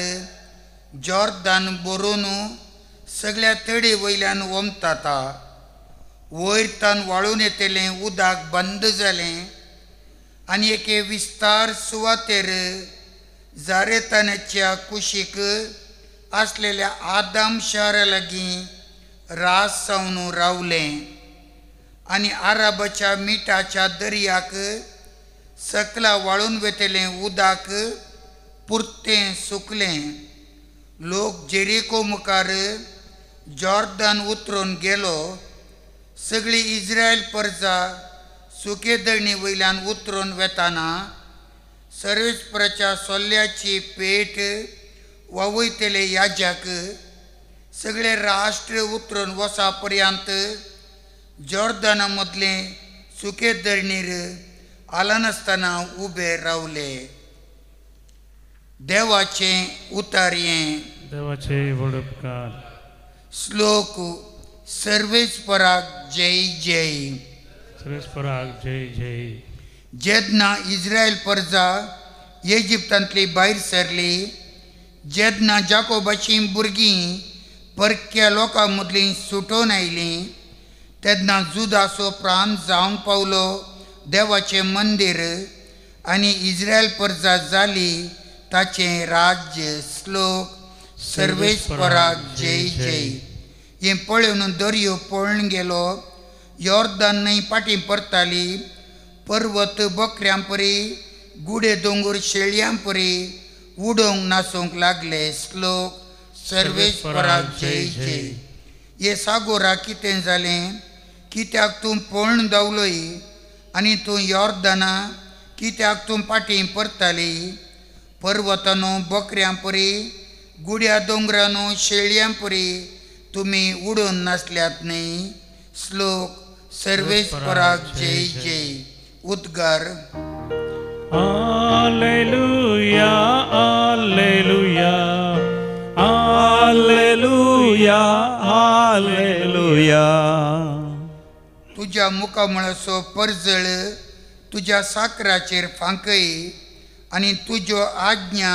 जॉर्दान भरून सगळ्या तडी वयल्यान वमताता. वयर तावन वाळून येतलें उदक बंद जालें आनी एके विस्तार सुवातेर जारेतानाच्या कुशीक आसलेल्या आदाम शारा लागीं रास सावन रावलें. आनी आराबाच्या मिठाच्या दर्याक सकला वाळून वेतलें उदक पुरतें सुकलें. लोक जेरिको मुखार जॉर्दान उतरून गेलो. सगळी इस्रायल परजा सुके धरणी वयल्यान उतरून वेताना सर्वेस्पराच्या सोल्ल्याची पेट वावयतले याजक सगळे राष्ट्र उतरून वसा पर्यंत जॉर्दाना मदलें सुके धरणीर आलनासतना उबे रावले. देवाचें उतार्यें.
देवाचे वडपकार.
श्लोक. सर्वेस्पराक जय जय.
सर्वेस्पराक जय जय.
जेन्ना इस्रायल परजा इजिप्तांतली भायर सरली, जेन्ना जाकोबाची भुरगीं परक्या लोकां मदलीं सुटोवन आयलीं, तेन्ना जुदाचो प्रांत जावंक पावलो देवाचें मंदीर आनी इस्रायल परजा जाली ताचें राज्य. श्लोक. सर्वेस्पराक जय जय. हें पळोवन दर्यो पळून गेलो. यॉर्दान न्हंय फाटीं परताली. पर्वत बकऱ्यां परी, गुडे दोंगर शेळयां परी उडोवंक नाचोवंक लागले. श्लोक. सर्वेस्पराक जय जय. हे सागोरा कितें जालें? कित्याक तूं पळून धांवलोय आनी तूं यॉर्दाना कित्याक तूं फाटीं परताली? पर्वतानो बकऱ्यां परी, गुड्या दोंगरानो शेळयां परी तुमी उडोवन नासल्यात न्ही. श्लोक. सर्वेस्पराक जय जय. उद्गार.
Alleluia, Alleluia, Alleluia, Alleluia.
तुज्या मुखामळाचो परजळ तुज्या साकराचेर फांकय आनी तुज्यो आज्ञा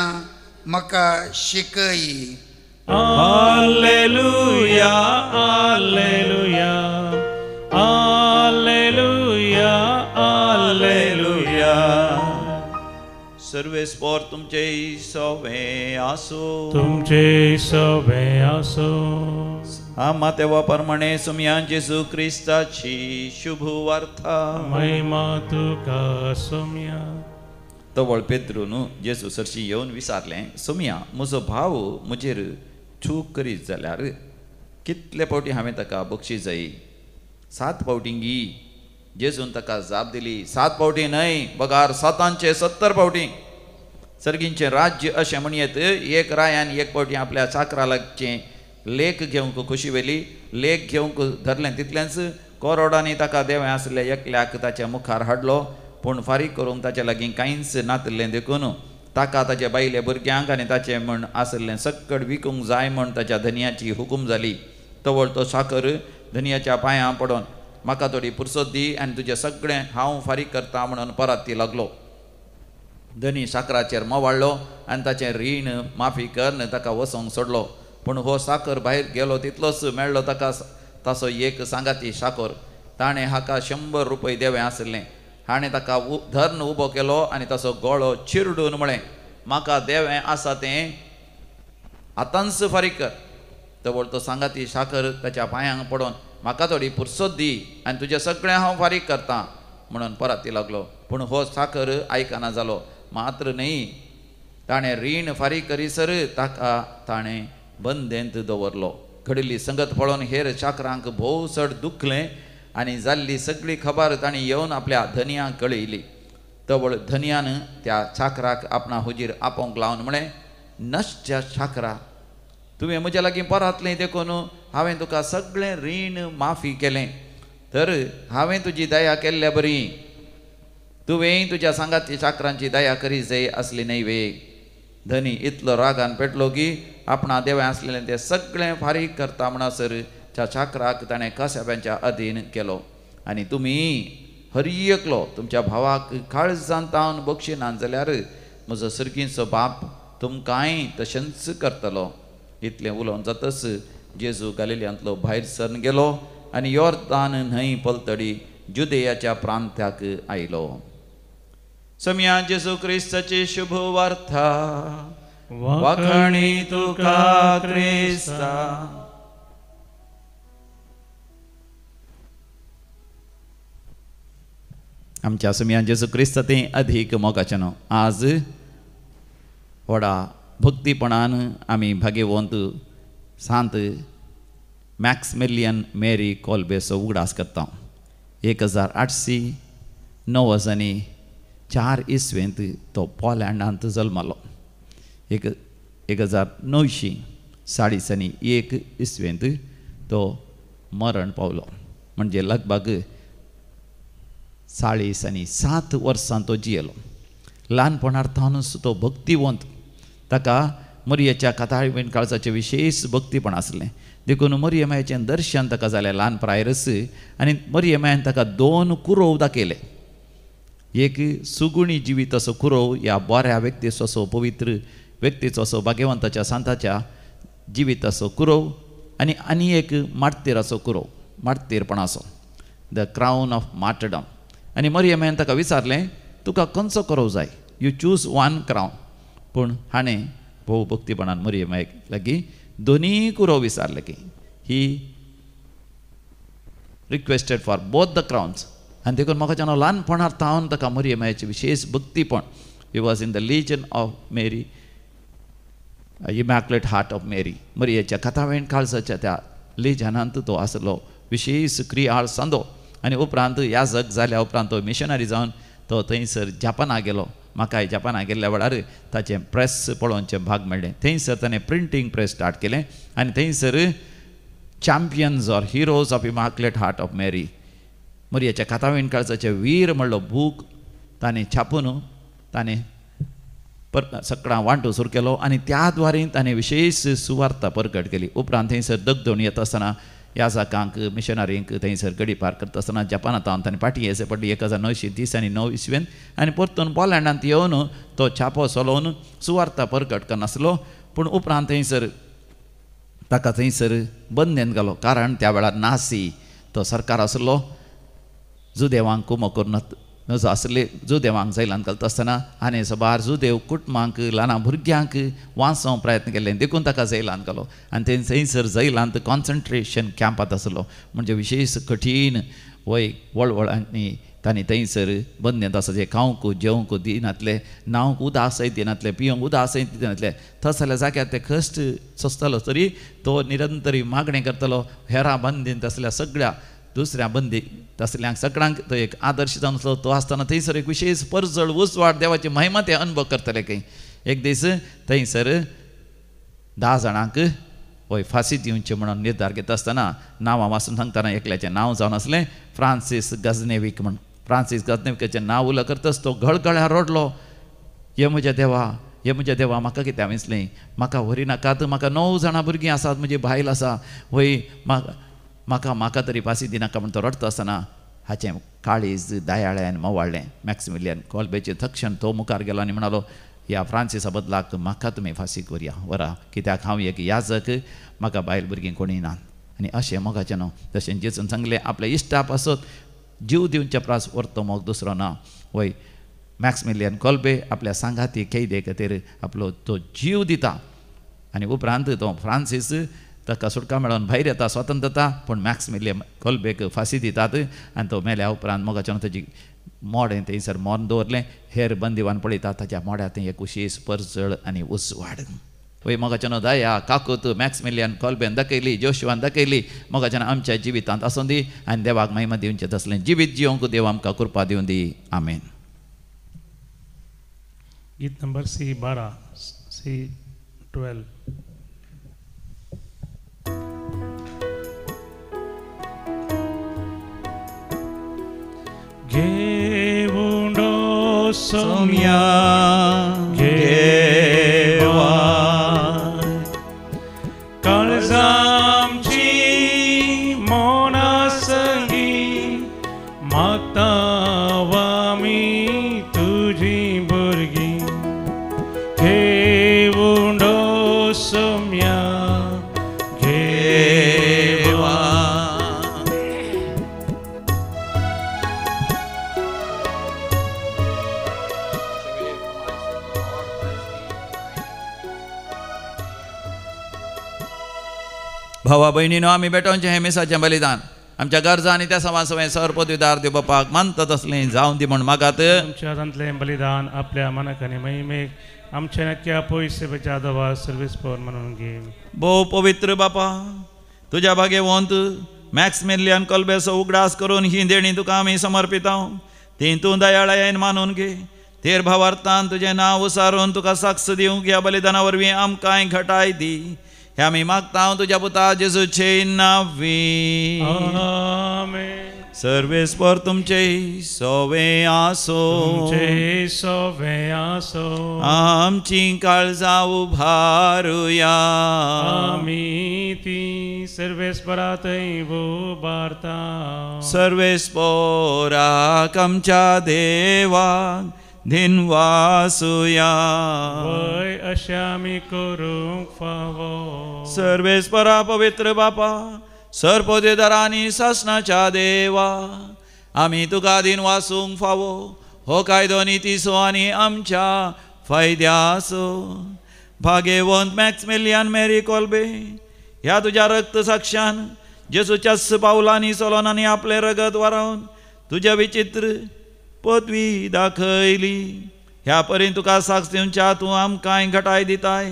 म्हाका शिकय.
Alleluia, Alleluia, Alleluia, Alleluia.
सर्वेस्पर तुमचे सवे आसो.
तुमचे सवे असो.
आम्हा तेव्हा प्रमाणे सुमया जेजू क्रिस्ताची शुभ वार्ता.
महिमा तुका सोम्या.
तवळ पेद्रून जेजू सरशी येवन विचारलें, सोमया म्हजो भाव म्हजेर चूक करीत जाल्यार कितले फावटी हांवें ताका बक्षीस जायी? 7 फावटींगी. जेजून ताका जाप दिली, 7 फावटी न्हय, बगार 7चे 70 फावटी. सर्गींचें राज्य अशें म्हणयत एक रायान एक फावटी आपल्या चाकरालाचे लेख घेवंक खुशी वेली. लेख घेवंक धरलें तितलेंच कोरोडांनी ताका देवें आसले एकल्याक ताच्या मुखार हाडलो. पूण फारीक करूंक ताचे लागीं कांयच नातलें देखून ताका ताच्या बायले भुरग्यांक आनी ताचें म्हण आसलें सक्कड विकूंक जाय म्हण ताच्या धनयाची हुकूम जाली. तवळ तो साकर धनयाच्या पांयां पडोन, म्हाका थोडी पुरसत दी आनी तुजें सगळें हांव फारीक करता म्हणून परत ती लागलो. धनी साकराचेर मोवाळ्ळो आनी ताचें रीण माफी करन ताका वसोंक सोडलो. पूण हो साकर भायर गेलो तितलोच मेळ्ळो ताका ताचो एक सांगाती साकर. ताणें हाका 100 रुपये देवें आसलें. हाणें ताका धर्न उबो केलो आनी ताचो गळो चिरडून म्हळें, म्हाका देवें आसा तें आतांच फारीक कर. तवळ तो सांगाती साकर ताच्या पांयांक पडोन, म्हाका थोडी पुरसत दी आनी तुजें सगळें हांव फारीक करतां म्हणून परत ती लागलो. पूण हो साकर आयकना जालो. मात्र न्ही, ताणें रीण फारीक करीसर ताका ताणें बंदेंत दवरलो. घडिल्ली संगत पळोवन हेर चाकरांक भोव चड दुखलें आनी जाल्ली सगळी खबर तांणी येवन आपल्या धनयांक कळयली. तवळ धनयान त्या चाकराक आपणा हुजीर आपोवंक लावन म्हळें, नश्ट चाकरा, तुवें म्हज्या लागीं परतलें देखून हांवें तुका सगळें रीण माफी केलें. तर हांवें तुजी दया केल्ल्या बरी. तुवें तुज्या सांगाती चाकरांची दया करी जाय आसली न्हय वे. धनी इतलो रागान पेटलो की आपणा देवें आसलेलें तें सगळें फारीक करता म्हणसर त्या चाकराक ताणें कसाब्यांच्या अधीन केलो. आनी तुमी हरियकलो तुमच्या भावाक काळजान तावन बक्षिनात जाल्यार म्हजो सर्गीचो बाप तुमकांय तशेंच करतलो. इतलें उलोवन जातच जेजू गलिलियांतलो भायर सरून गेलो आनी योर्दान न्हंय पलतडी जुदेयाच्या प्रांत्याक आयलो. सोमया जेजू क्रिस्ताची शुभ वार्ता. वाखणी तुका क्रिस्ता. आमच्या सोमया जेजू क्रिस्त तें अधिक मोगाचें न्हू. आज व्हडा भक्तीपणान आमी भाग्यवंत सांत मॅक्समिलियन मेरी कोल्बेचो उगडास करता. 1894 इसवेंत तो पोलँडांत जल्मलो. 1940 इसवेंत तो मरण पावलो. म्हणजे लगभग 47 वर्सां तो जियेलो. ल्हानपणांतूच तो भक्तिवंत. ताका मरियेच्या काताळीन काळजाचें विशेश भक्तीपण आसलें देखून मरियमायेचें दर्शन ताका जालें ल्हान प्रायरस. आनी मरियमायेन ताका 2 कुरव दाखयले. एक सुगुणी जिवीत असो कुरव ह्या बऱ्या व्यक्तीचो असो पवित्र व्यक्तीचो असो भाग्यवंताच्या सांताच्या जिवीत असो कुरव आनी एक मार्तीर असो कुरव, मार्तीरपणाचो, द क्रावन ऑफ मार्टरडम. आनी मरियमायेन ताका विचारलें, तुका खंयचो कुरव जाय? You choose 1 क्रावन. पूण हाणें भोव भक्तीपणान मरियमायेक लागीं 2 कुरव विचारले की he requested for both the crowns. आनी देखून म्हाका जेन्ना ल्हानपणांत ताका मरियमायेचें विशेश भक्तीपण. He was in the legion of Mary, immaculate heart of Mary. मरियेच्या कातावेण काळजाच्या त्या लिजनांत तो आसलो विशेश क्रियाळ सांदो. आनी उपरांत याजक जाल्या उपरांत तो मिशनरी जावन तो थंयसर जापानाक गेलो. म्हाकाय जापानाक गेल्ल्या वेळार ताचें प्रेस पळोवनचें भाग मेळ्ळें. थंयसर ताणें प्रिंटींग प्रेस स्टार्ट केलें आनी थंयसर champions or heroes of immaculate heart of Mary, मरियेच्या कातावेण काळजाचे वीर म्हणलो बूक ताणें छापून ताणें सकाळां वांटो सुरू केलो आनी त्या द्वारे ताणें विशेश सुवार्ता परगट केली. उपरांत थंयसर दगदण येता आसतना ह्या जाकांक मिशनरींक थंयसर गडी पार करता आसतना जपानांत हांव तांणी पाटी येसर पडली 1930 इसवेन आनी परतून पोलंडांत येवन तो छापो चलोवन सुवार्ता परगट करनासलो पूण उपरांत थंयसर ताका थंयसर बंदेन घालो कारण त्या वेळार नासी तो सरकार आसलो जुदेवांक कुमो करून नजो आसले जुदेवांक जैलांत घालता आसतना आनी सबार जुदेव कुटुंबांक ल्हान भुरग्यांक वाचोवंक प्रयत्न केले देखून ताका जैलांत घालो आनी थंयसर जैलांत कॉन्सन्ट्रेशन कॅम्पांत आसलो म्हणजे विशेश कठीण वय वळवळांनी तांणी थंयसर बंदेंत आसा जे खावंक जेवंक दिनातले न्हावंक उदक आसय दिनातले पिवंक उदक आसय दिनातले तसल्या जाग्यार ते कश्ट सोंसतालो तरी तो निरंतरी मागणें करतालो हेरां बंदींत आसल्या सगळ्या दुसऱ्या बंदी तसल्यांक सगळ्यांक तो एक आदर्श जावन आसलो तो आसतना थंयसर एक विशेष परजळ उसवाड देवाची महिमा ते अनुभव करतले खंय एक दीस थंयसर 10 जाणांक वय फाशी दिवचें म्हणून निर्धार घेता आसतना नांवां वाचून सांगतना एकल्याचें नांव जावन आसलें फ्रांसीस गझनेवीक म्हूण फ्रांसीस गझनेवीकाचें नांव उलो करताच तो गळगळ्यार रडलो हे म्हज्या देवा म्हाका कितें हांवें म्हाका व्हरी नाकात म्हाका 9 जाणां भुरगीं आसात म्हजी बायल आसा वय म्हाका तरी फाशी दिनाका म्हूण तो रडता आसतना हाचें काळीज दयाळ्यान मोवाळ्ळें मॅक्सिमिलियन कॉल्बेचें तक्षण तो मुखार गेलो आनी म्हणालो ह्या फ्रांसिसा बदलाक म्हाका तुमी फाशीक व्हरया वरा कित्याक हांव एक याजक म्हाका बायल भुरगीं कोणूय नात आनी अशें मोगाचें न्हू तशें जेसून सांगलें आपल्या इश्टा पासत जीव दिवचे प्रास व्हरतो मोग दुसरो ना वय मॅक्सिमिलियन कॉल्बे आपल्या सांगाती कैदे खातीर आपलो तो जीव दिता आनी उपरांत तो फ्रांसीस ताका सुटका मेळोन भायर येता स्वतंत्र जाता पूण मॅक्सिमिलियन कॉल्बेक फाशी दितात आनी तो मेल्या उपरांत मोगाच्यान ताची मोडें थंयसर मोन दवरलें हेर बंदिवान पळयता ताच्या मोड्या थंय एक विशेश परजळ आनी उसवाड वय मोगाच्यान दया काकूत मॅक्सिमिलियन कॉल्बेन दाखयली जोशुवान दाखयली मोगाच्यान आमच्या जिवितांत आसूं दी आनी देवाक महिमा दिवचें तसलें जिवीत जिवंक देव आमकां कृपा दिवं दी आमेन.
गीत नंबर C12 C12 घेऊंडो सोम्या घेवा काळजामची मोना संगी मागतावा मी तुझी भुरगी घेऊंडो सोम्या घेवा
भावा भयणीनो आमी बेटोवचें हें मिसाचें बलिदान आमच्या गरजा आनी त्या समासमय सरपदवीदार दिव बापाक मानता तसलें जावं दी म्हण मागात.
आमच्या हातांतलें बलिदान आपल्या मनाक आनी महिमेक आमचे नक्क्या पयशे बचा दवा सर्वीस पॉवर म्हणून घे.
भोव पवित्र बापा तुज्या भाग्यवंत मॅक्सिमिलियन कॉल्बेचो उगडास करून ही देणी तुका आमी समर्पिता ती तूं दयाळायेन मानून घे तेर भावार्थान तुजें नांव उसारून तुका साक्ष दिवंक ह्या बलिदाना वरवीं आमकांय घटाय दी हे आमी मागता तुज्या पुता जेजूचे नांवी
आमेन.
सर्वेस्पर तुमचे सोवे आसो
तुमचे सोवे आसो
आमची काळजां उभारुया
आमी ती सर्वेस्परातय उबारता
सर्वेस्पराक आमच्या देवाक दिनवासुया
वय अशें आमी करूंक फावो
सर्वेस्परा पवित्र बापा सरपदवीदारांनी शासनाच्या देवा आमी तुका दिन वासूंक फावो हो कायदो नितीसो आनी आमच्या फायद्यासो भाग्यवंत मॅक्सिमिलियन मेरी कॉल्बे ह्या तुज्या रक्त साक्षान जेजूच्या पावलांनी चलोन आनी आपले रगत वारावन तुज्या विचित्र पदवी दाखयली ह्या परीन तुका साक्ष दिवच्या तूं आमकांय घटाय दिताय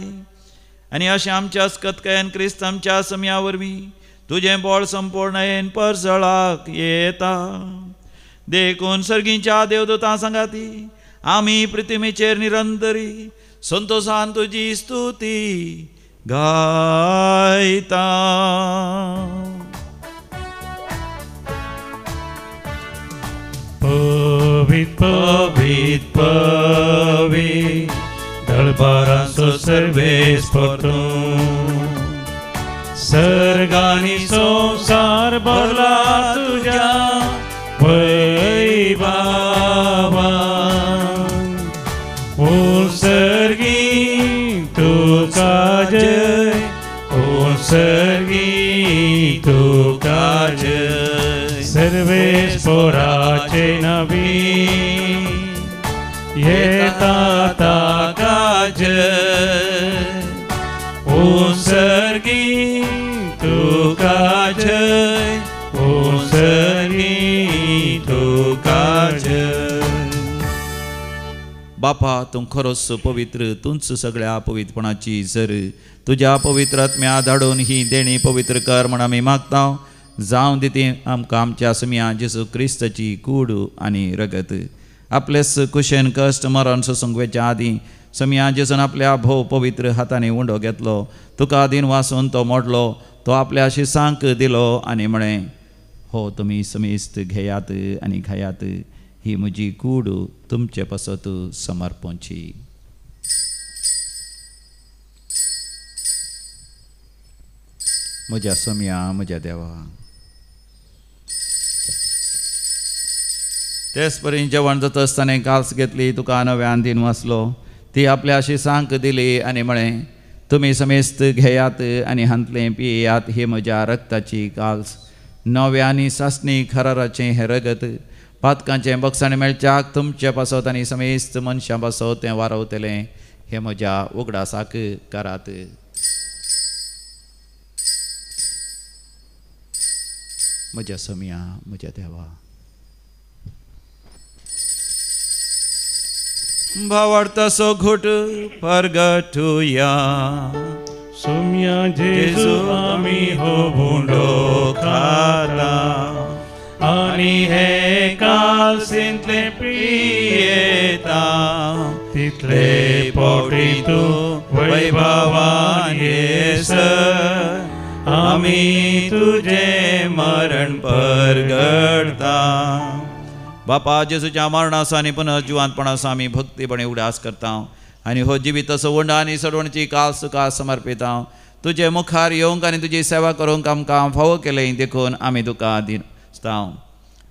आनी अशें आमच्या अस्कतकायेन क्रिस्त आमच्या समया वरवीं तुजें बळ संपूर्णयेन परजळाक येता देखून सर्गीच्या देवदूतां सांगाती आमी पृथ्वीचेर निरंतरी संतोषान तुजी स्तुती गायता.
पवित पवित पवित दळबारांचो सर्वेस्पर तूं
सर्गानी संसार भरला तुझ्या वैभवा उत्सर्गी तुका जय उत्सर्गी तुका जय सर्वेश्वराचे नबी येता ताका जय उत्सर्गी तुका जय उत्सर्गी तुका जय.
बापा तूं खरोच पवित्र, तूंच सगळ्या पवित्रपणाची झर. तुज्या पवित्र आत्म्या धाडून ही देणी पवित्र कर म्हण आमी मागता. जावं दिती आमकां आमच्या सुम्या जेसू क्रिस्ताची कूड आनी रगत. आपलेच कुशेन कश्ट मरण सोंसंगवेच्या आदीं समिया जेसून आपल्या भोव पवित्र हातांनी उंडो घेतलो. तुका दिन वासून तो मोडलो. तो आपल्या शिसांक दिलो आनी म्हळें, हो तुमी समेस्त घेयात आनी खायात. ही म्हजी कूड तुमचे पसत समर्पोवची. म्हज्या समिया म्हज्या देवा. तेच परी जेवण जाता आसतना काल्स घेतली, तुका नव्यान दिन वाचलो. ती आपल्या शिसांक दिली आनी म्हळें, तुमी समेस्त घेयात आनी हांतलें पियेयात. ही म्हज्या रक्ताची काल्स, नव्यानी सासणी खराराचें हें रगत. पातकांचें बक्षाणें मेळच्याक तुमचे पासत आनी समेस्त मनशां पासत तें वारवतलें. हें म्हज्या उगडासाक करात. म्हज्या समिया म्हज्या देवा. भावार्थाचो घोट परगटुया.
सुम्या जेजू आमी हो भुंडो खाता आनी हे कालसेंतले पियेता. तितले पोटी तूं वैभवान येसर आमी तुजे मरण परगटता.
बापा जेसूच्या मरणासा आनी पुनर्जिवांतपणासा आमी भक्तीपणे उडास करता आनी हो जिवीत सवंड आनी सडवणची कास तुका समर्पिता. तुजे मुखार येवंक आनी तुजी सेवा करूंक आमकां फावो केलें देखून आमी तुका दिसता.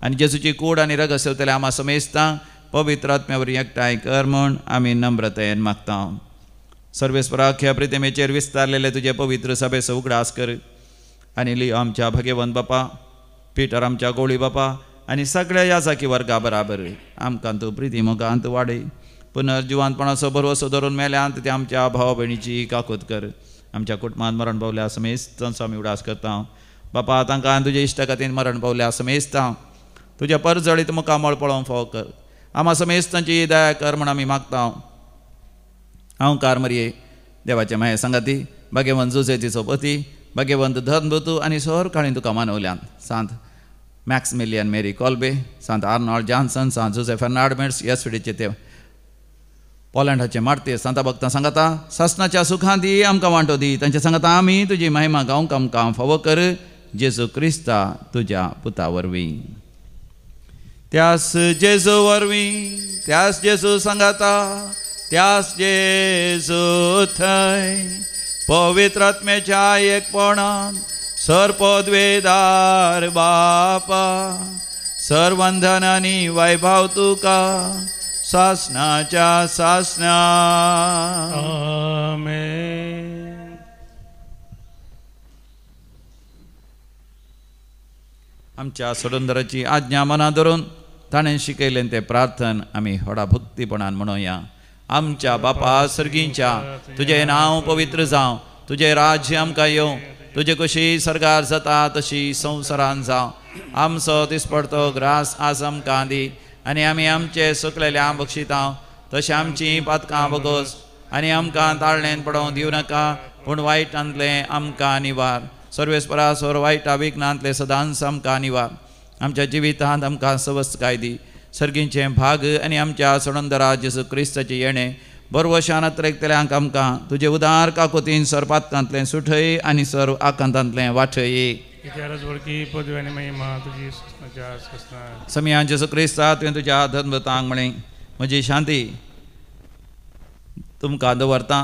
आनी जेसूची कूड आनी रगत सेवतले आम्हा समेस्ता. पवित्र आत्म्यावरी एकठांय कर म्हूण आमी नम्रतेन मागता. सर्वेस्पराख्या प्रितेमेचेर विस्तारलेले तुजे पवित्र सभेचो उगडास कर आनी लियो आमच्या भगवंत बापा, पिटर आमच्या गोळी बापा आनी सगळ्या याजाकी वर्गा बराबर आमकां तूं प्रिती मोगांत वाडय. पुनर्जिवांतपणाचो भरवसो धरून मेल्यांत ते आमच्या भाव भयणीची काकूत कर. आमच्या कुटुंबांत मरण पावल्या समेस्त आमी उडास करता. बापा तांकां तुजे इश्टा खातीर मरण पावल्या समेस्ता. तुज्या परजळीत मुखामळ पळोवंक फावो कर. आम्हा समेस्तांची दया कर म्हण आमी मागता. हांव कार मरये देवाचे माये सांगाती, भगवंत जुजेतीचो पती, भगवंत धनभुतू आनी सर काळी तुका मानवल्यान. सांत मॅक्समिलियन मेरी कॉल्बे, सांत आर्नॉल्ड जॉन्सन, सांत जोसेफ फर्नांडमेट्स येसुडीचे ते पोलंडाचे मारते सांता भक्तां सांगाता. सासणाच्या सुखां दी आमकां वांटो दी. तांच्या सांगाता आमी तुजी महिमा गावंक आमकां फावो कर. जेजू क्रिस्ता तुज्या पुता वरवीं. त्यास जेजू वरवीं, त्यास जेजू सांगाता, त्यास जेजू थंय पवित्र आत्म्याच्या एकपणान सर्पद्वेदार बापा सर्वंधन आनी वैभव तुका सासणाच्या सासणा.
आमेन.
आमच्या सोडुंदराची आज्ञा मना धरून ताणें शिकयलें तें प्रार्थन आमी व्हडा भक्तीपणान म्हणुया. आमच्या बापा सर्गींच्या, तुजें नांव पवित्र जावं, तुजें राज्य आमकां येवं, तुजे कशी सरकार जाता तशी संवसारान जावं. आमचो दिसपडतो ग्रास आज आमकां दी आनी आमी आमचे सुकलेल्या बक्षिता तशें आमची पातकां बगोस आनी आमकां ताळणेन पडोवंक दिवं नाका, पूण वायटांतलें आमकां निवार. सर्वेस्परासोर वायटा विघ्नांतले सदांच आमकां निवार. आमच्या जिवितांत आमकां सवस्काय दी. सर्गींचे भाग आनी आमच्या सोडुंदरा जेजू क्रिस्ताचे येणे बरवशान अत्रेकतल्यांक आमकां तुजे उदार काकुतीन सरपातकांतलें सुठय आनी सर्व आकांतांतलें वाठय.
पदवी आनी महिमा तुजी
समिया जेजू क्रिस्ता तुवें तुज्या धर्मतांक म्हळें, म्हजी शांती तुमकां दवरता,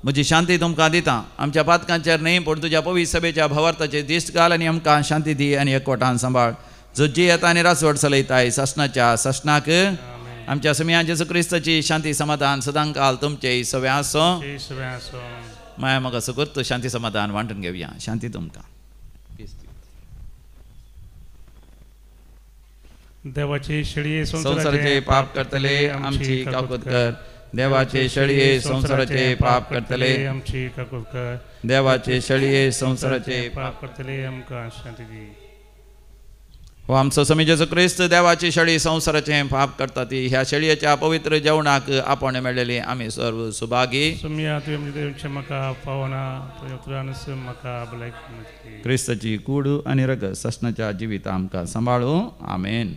म्हजी शांती तुमकां दिता. आमच्या पातकांचेर न्ही पूण तुज्या पवित्र सभेच्या भवार्थाचे दिश्ट घाल आनी आमकां शांती दी आनी एकवटान सांबाळ. जो जी येता आनी रासवट चलयताय ससनाच्या ससनाक आमच्या समिया जेजू क्रिस्ताची शांती समाधान सदांकाल तुमचे सव्या आसो. माया म्हाका सुकूर्त शांती समाधान वांटून घेवया. शांती तुमकां.
देवाची शेळये
संसाराचे पाप करतले आमची काकूत कर. देवाचे शेळये संसाराचे पाप करतले
आमची काकूत कर.
देवाचे शेळये संसाराचे
पाप करतले आमकां शांती दी.
हो आमचो समी जेजू क्रिस्त देवाची शेळी संसाराचे पाप करता ती ह्या शेळयेच्या पवित्र जेवणाक आपण मेळलेली आमी सर्व सुभागी.
सुमिया तुवें देवचे म्हाका पावना तुवें म्हाका भलायकी.
क्रिस्ताची कूड आनी रगत ससनाच्या जिविता आमकां सांबाळू. आमेन.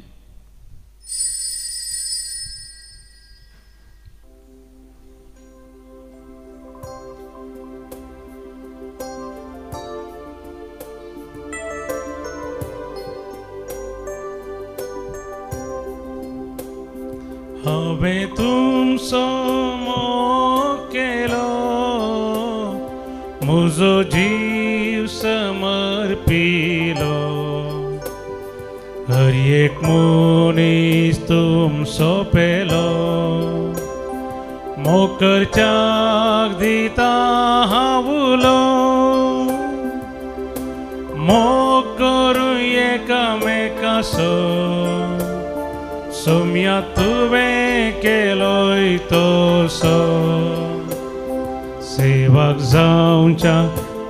हांवें तुमचो मोग केलो म्हजो जीव समर्पिलो. हर एक मनीस तुमचो पेलो मोग करच्याक दिता हांव उलो. मोग करूं एकामेकाचो सुमिया तुवें केलोय तसो. सेवक जावच्या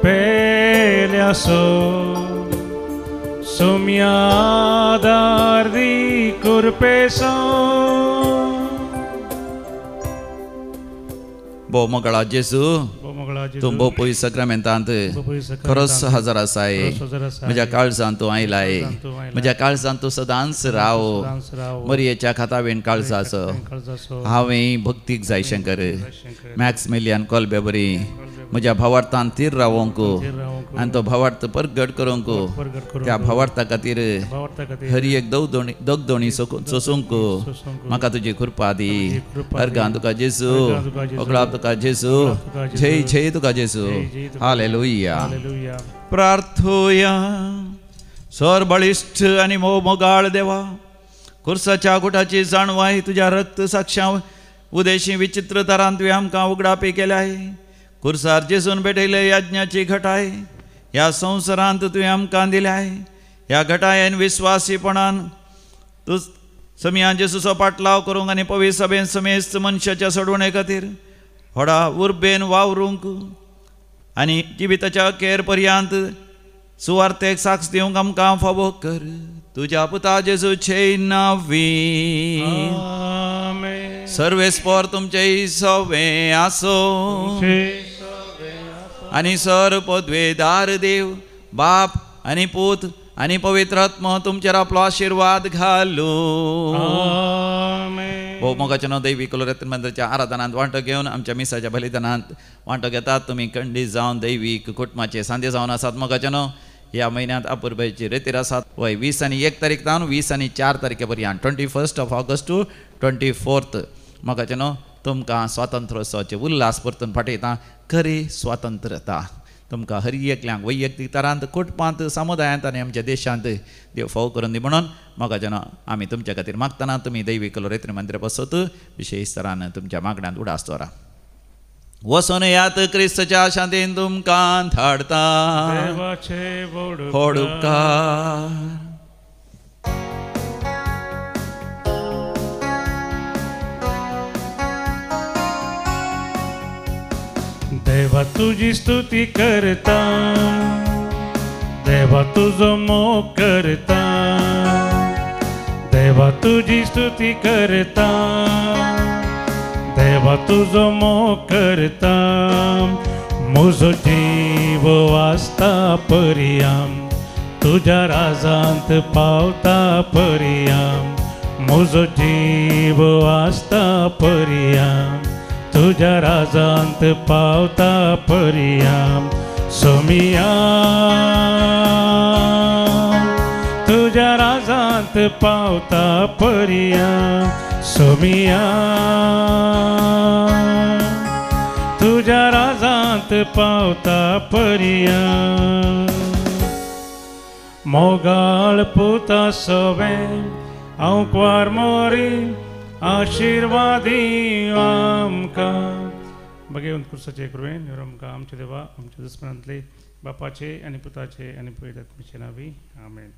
पेल्यासो सुमिया आदार दी कुरपेसो.
भोव मोकळा जेजू तूं भोव पयस सक्रामेंतांत खरोच हजर आसाय. म्हज्या काळजांत तूं आयलाय. म्हज्या काळजांत तूं सदांच राव. मरयेच्या खातावेन काळजाचो हांवें भक्तीक जाय शंकर. मॅक्समिलियन कॉल्बे बरी म्हज्या भावार्थान तीर रावोंक आनी तो भावार्थ परगट करूंक त्या भावार्था खातीर हर एक दोगदोणी सोसूंक म्हाका तुजी कृपा दी. अर्गां तुका जेजू ओगळाप तुका जेजू. जय जय तुका जेजू. हालेलुया. प्रार्थोया. सर बळिश्ठ आनी मोगाळ देवा खुर्साच्या गुटाची जाणवाय तुज्या रक्त साक्षां उदेशी विचित्र तरान तुवें आमकां उगडापी केल्याय. खुर्सार जेजून भेटयले यज्ञाची घटाय ह्या संवसारांत तुवें आमकां दिल्याय. ह्या घटायेन विस्वासीपणान तूं समिया जेजूचो पाटलाव करूंक आनी पवित्र सभेन समेस्त मनशाच्या सोडवणे खातीर व्हडा उर्बेन वावरूंक आनी जिविताच्या अखेर पर्यंत सुवार्थेक साक्ष दिवंक आमकां फावो कर. तुज्या पुता जेजूचे नांवी सर्वेस्पर तुमचे सवे आसो आनी सर पदवेदार देव बाप आनी पूत आनी पवित्र आत्मा तुमचेर आपलो आशीर्वाद घालू. भोव मोगाच्या न्हू दैवी कुलरत्न मंदिराच्या आराधनांत वांटो घेवन आमच्या मिसाच्या बलिदानांत वांटो घेतात. तुमी खंडीत जावन दैवीक कुटुंबाचे सांदे जावन आसात. मोगाच्या न्हू ह्या म्हयन्यांत अपुर्बायेची रितीर आसात. वय 20 आनी 1 तारीख तावन 20 आनी 4 तारखे पर्यंत 21 ऑगस्ट टू 24 मोगाच्या न्हू तुमकां स्वातंत्र्योत्सवाचे उल्हास परतून फाटयता. खरी स्वातंत्र्यता तुमकां हर एकल्यांक वैयक्तीक तरांत कुटुंबांत समुदायांत आनी आमच्या देशांत देव फावो करून दी म्हणून मोगाच्या न्हू आमी तुमच्या खातीर मागतना तुमी दैवी कुलरत्न मंदिर बसत विशेश तरान तुमच्या मागण्यांत उडास दवरा. वचून यात क्रिस्ताच्या शांतीन तुमकां धाडता. व्हड उपकार.
देवा तुझी स्तुती करता. देवा तुझो मोग करता. देवा तुझी स्तुती करता. देवा तुझो मोग करता. म्हजो जीव वाचता पर्याम तुज्या राजांत पावता पर्याम. म्हजो जीव वाचता पर्याम तुज्या राजांत पावता पर्याम. सोमिया तुज्या राजांत पावता पर्याम. सोमिया तुज्या तुझ्या राजांत पावता पर्या मोगाळ पुता सोबे हांव क्वार मोरी आशिर्वादी आमकां बगे उत्कृष्टाचे कृपेन ह्यो आमकां आमचे देवा आमच्या दुस्मनांतले बापाचे आनी पुताचे आनी पवित्र आत्म्याचे नांवी आमेन.